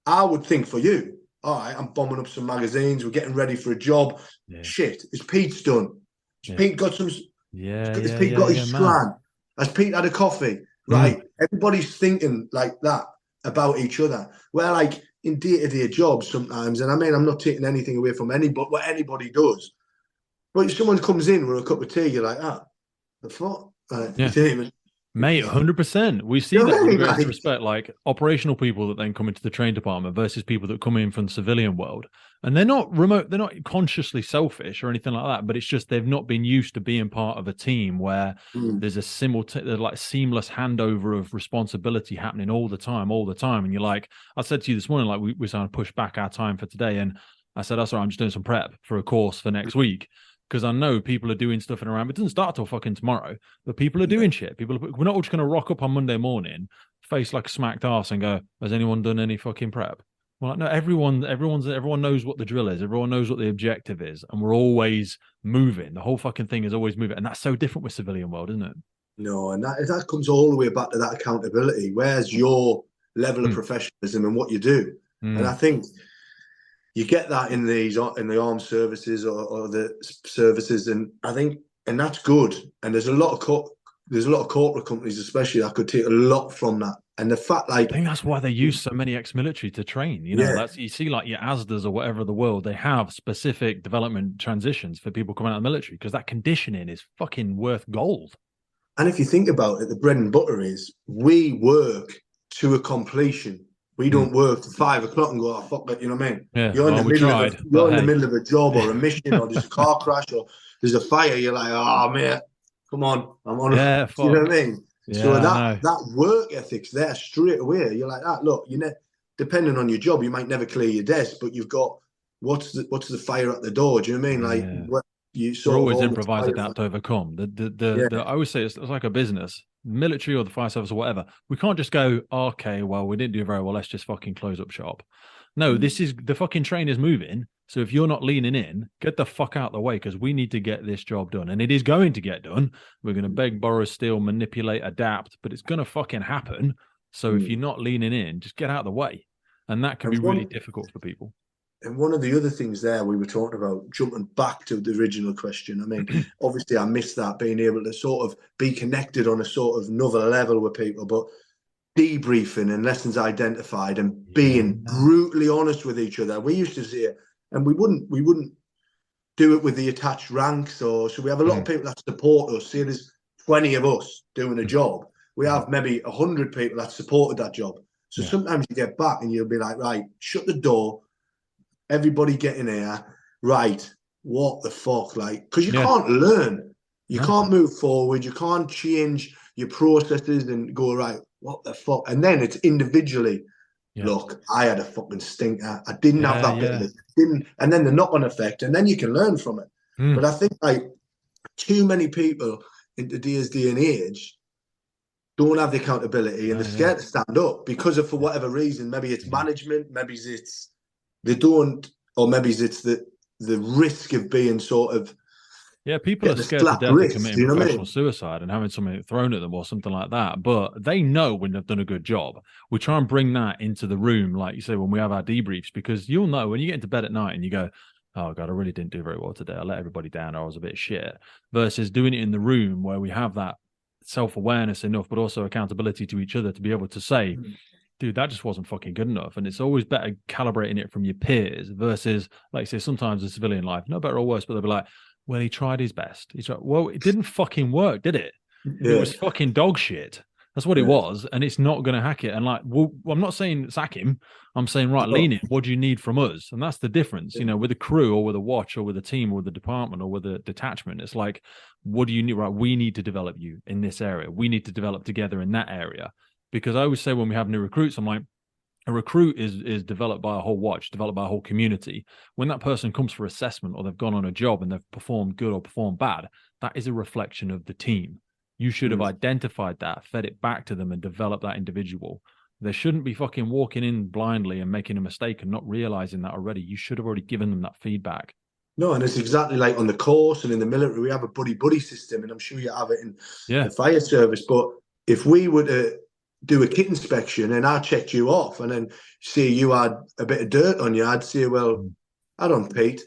I would think for you, all right, I'm bombing up some magazines. We're getting ready for a job. Yeah. Shit, is Pete's done? Has Pete got some? Has Pete got his man. scran? Has Pete had a coffee? Right. Everybody's thinking like that about each other. Where like in day-to-day jobs sometimes, and I mean, I'm not taking anything away from anybody, what anybody does. But if someone comes in with a cup of tea, you're like, the fuck? You didn't even... Mate, 100%. We see You know that what I with mean? greatest Like, respect, like operational people that then come into the train department versus people that come in from the civilian world. And they're not remote, they're not consciously selfish or anything like that, but it's just they've not been used to being part of a team where there's a there's like seamless handover of responsibility happening all the time. And you're like, I said to you this morning, like we're trying to push back our time for today. And I said, that's all right, I'm just doing some prep for a course for next week. Because I know people are doing stuff in around. It doesn't start till fucking tomorrow, but people are doing shit. We're not just going to rock up on Monday morning, face like a smacked ass, and go, "Has anyone done any fucking prep?" Well, no, everyone knows what the drill is. Everyone knows what the objective is, and we're always moving. The whole fucking thing is always moving, and that's so different with civilian world, isn't it? no, and that comes all the way back to that accountability. Where's your level of professionalism and what you do? And I think you get that in the armed services or the services, and I think, and that's good. And there's a lot of corporate companies, especially, that could take a lot from that. And the fact, like, I think that's why they use so many ex-military to train. You know, that's you see, like your ASDAs or whatever of the world, they have specific development transitions for people coming out of the military because that conditioning is fucking worth gold. And if you think about it, the bread and butter is we work to a completion. We don't work to 5 o'clock and go, oh, fuck it, you know what I mean? Yeah, You're in the middle of a job or a mission, or there's a car crash or there's a fire. You're like, oh, mate, come on. I'm on yeah, fuck. You know what I mean? Yeah, so that work ethic's there straight away. You're like that. Look, depending on your job, you might never clear your desk, but you've got what's the fire at the door? Do you know what I mean? Like we're always improvise, adapt, overcome. I always say it's like a business, military or the fire service or whatever. We can't just go, okay, well, we didn't do very well. Let's just fucking close up shop. No, this is the fucking train is moving. So if you're not leaning in, get the fuck out of the way because we need to get this job done. And it is going to get done. We're going to beg, borrow, steal, manipulate, adapt, but it's going to fucking happen. So if you're not leaning in, just get out of the way. And that can be really difficult for people. And one of the other things there we were talking about, jumping back to the original question, I mean, obviously I missed that, being able to sort of be connected on a sort of another level with people, but debriefing and lessons identified and being brutally honest with each other. We used to say it, and we wouldn't do it with the attached ranks, or so we have a lot of people that support us. Say there's 20 of us doing a job. We have maybe 100 people that supported that job. So sometimes you get back and you'll be like, right, shut the door. Everybody get in here, right? What the fuck? Like, because you can't learn, you can't move forward, you can't change your processes and go, right, what the fuck? And then it's individually. Look, I had a fucking stinker. I didn't have that bit of it. And then the knock-on effect, and then you can learn from it. But I think like too many people in today's day and age don't have the accountability, and they're scared to stand up because of, for whatever reason, maybe it's management, maybe it's they don't, or maybe it's the risk of being sort of people are scared to death of committing professional suicide and having something thrown at them or something like that. But they know when they've done a good job. We try and bring that into the room, like you say, when we have our debriefs, because you'll know when you get into bed at night and you go, oh God, I really didn't do very well today. I let everybody down, or I was a bit shit, versus doing it in the room where we have that self-awareness enough, but also accountability to each other to be able to say, dude, that just wasn't fucking good enough. And it's always better calibrating it from your peers versus, like I say, sometimes in civilian life, no better or worse, but they'll be like, well, he tried his best. He's like, well, it didn't fucking work, did it? It was fucking dog shit. That's what it was. And it's not going to hack it. And like, well, I'm not saying sack him. I'm saying, right, lean in. What do you need from us? And that's the difference, you know, with a crew or with a watch or with a team or with a department or with a detachment. It's like, what do you need? Right. We need to develop you in this area. We need to develop together in that area. Because I always say when we have new recruits, I'm like, a recruit is developed by a whole watch, developed by a whole community. When that person comes for assessment or they've gone on a job and they've performed good or performed bad, that is a reflection of the team. You should have identified that, fed it back to them and developed that individual. They shouldn't be fucking walking in blindly and making a mistake and not realizing that already. You should have already given them that feedback. No, and it's exactly like on the course and in the military, we have a buddy system, and I'm sure you have it in the fire service. But if we were to do a kit inspection and I checked you off and then see you had a bit of dirt on you, I'd say, well, I don't, Pete,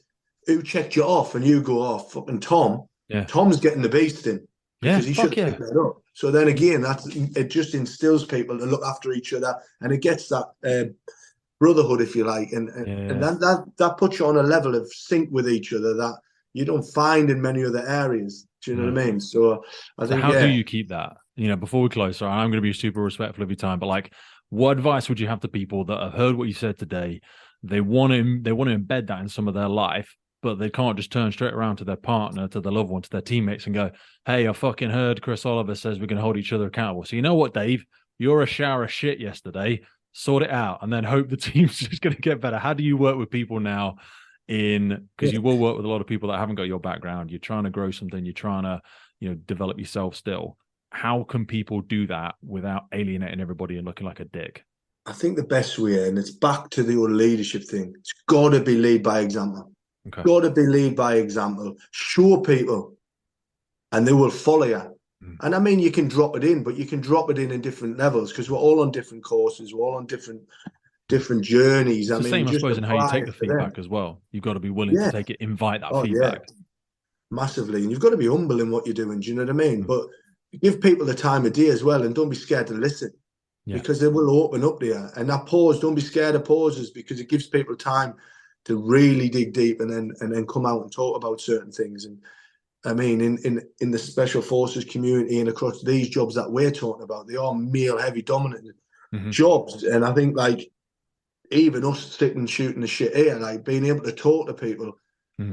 who checked you off? And you go, oh, fucking Tom. Tom's getting the beasting because he should have picked that up. So then again, it just instills people to look after each other, and it gets that brotherhood, if you like, and that puts you on a level of sync with each other that you don't find in many other areas. Do you know what I mean? So I think, how do you keep that? You know, before we close, sorry, I'm going to be super respectful of your time, but like, what advice would you have to people that have heard what you said today? They want to embed that in some of their life, but they can't just turn straight around to their partner, to their loved one, to their teammates and go, hey, I fucking heard Chris Oliver says we can hold each other accountable. So you know what, Dave? You're a shower of shit yesterday. Sort it out and then hope the team's just going to get better. How do you work with people now because you will work with a lot of people that haven't got your background. You're trying to grow something. You're trying to, develop yourself still. How can people do that without alienating everybody and looking like a dick? I think the best way, and it's back to the old leadership thing, it's got to be lead by example. Okay. Got to be lead by example. Show people and they will follow you. And I mean, you can drop it in, but you can drop it in different levels because we're all on different courses. We're all on different journeys. It's the same, I suppose, in how you take the feedback as well. You've got to be willing to take it, invite that feedback. Yeah. Massively. And you've got to be humble in what you're doing. Do you know what I mean? But give people the time of day as well, and don't be scared to listen because they will open up there. And that pause, don't be scared of pauses because it gives people time to really dig deep and then come out and talk about certain things. And I mean, in the special forces community and across these jobs that we're talking about, they are male heavy dominant jobs. And I think like even us sitting shooting the shit here, like being able to talk to people,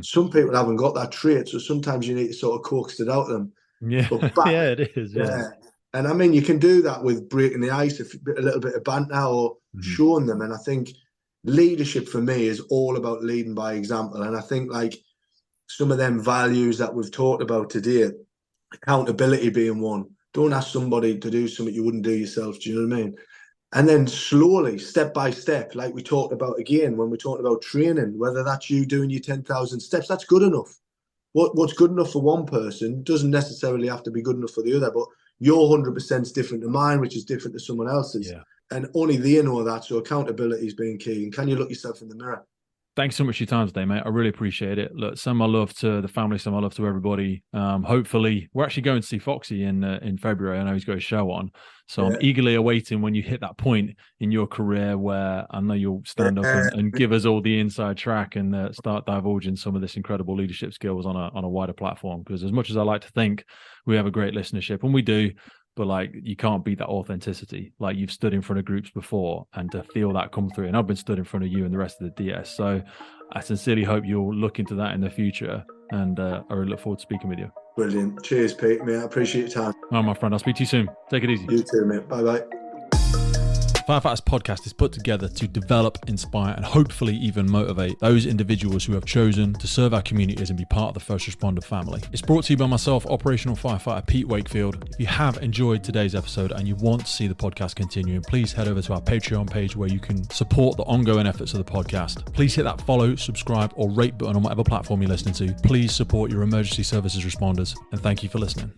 some people haven't got that trait. So sometimes you need to sort of coax it out of them. Yeah, it is. Yeah. And I mean, you can do that with breaking the ice, a little bit of banter or showing them. And I think leadership for me is all about leading by example. And I think like some of them values that we've talked about today, accountability being one. Don't ask somebody to do something you wouldn't do yourself. Do you know what I mean? And then slowly, step by step, like we talked about again, when we talked about training, whether that's you doing your 10,000 steps, that's good enough. What's good enough for one person doesn't necessarily have to be good enough for the other, but your 100% is different to mine, which is different to someone else's. Yeah. And only they know that. So accountability is being key. And can you look yourself in the mirror? Thanks so much for your time today, mate. I really appreciate it. Look, send my love to the family, send my love to everybody. Hopefully, we're actually going to see Foxy in February. I know he's got a show on. So I'm eagerly awaiting when you hit that point in your career where I know you'll stand up and give us all the inside track and start divulging some of this incredible leadership skills on a wider platform. Because as much as I like to think we have a great listenership, and we do, but like you can't beat that authenticity. Like you've stood in front of groups before and to feel that come through. And I've been stood in front of you and the rest of the DS. So I sincerely hope you'll look into that in the future. And I really look forward to speaking with you. Brilliant. Cheers, Pete. Mate, I appreciate your time. All right, my friend. I'll speak to you soon. Take it easy. You too, mate. Bye-bye. Firefighters Podcast is put together to develop, inspire, and hopefully even motivate those individuals who have chosen to serve our communities and be part of the first responder family. It's brought to you by myself, operational firefighter Pete Wakefield. If you have enjoyed today's episode and you want to see the podcast continuing, please head over to our Patreon page where you can support the ongoing efforts of the podcast. Please hit that follow, subscribe, or rate button on whatever platform you're listening to. Please support your emergency services responders, and thank you for listening.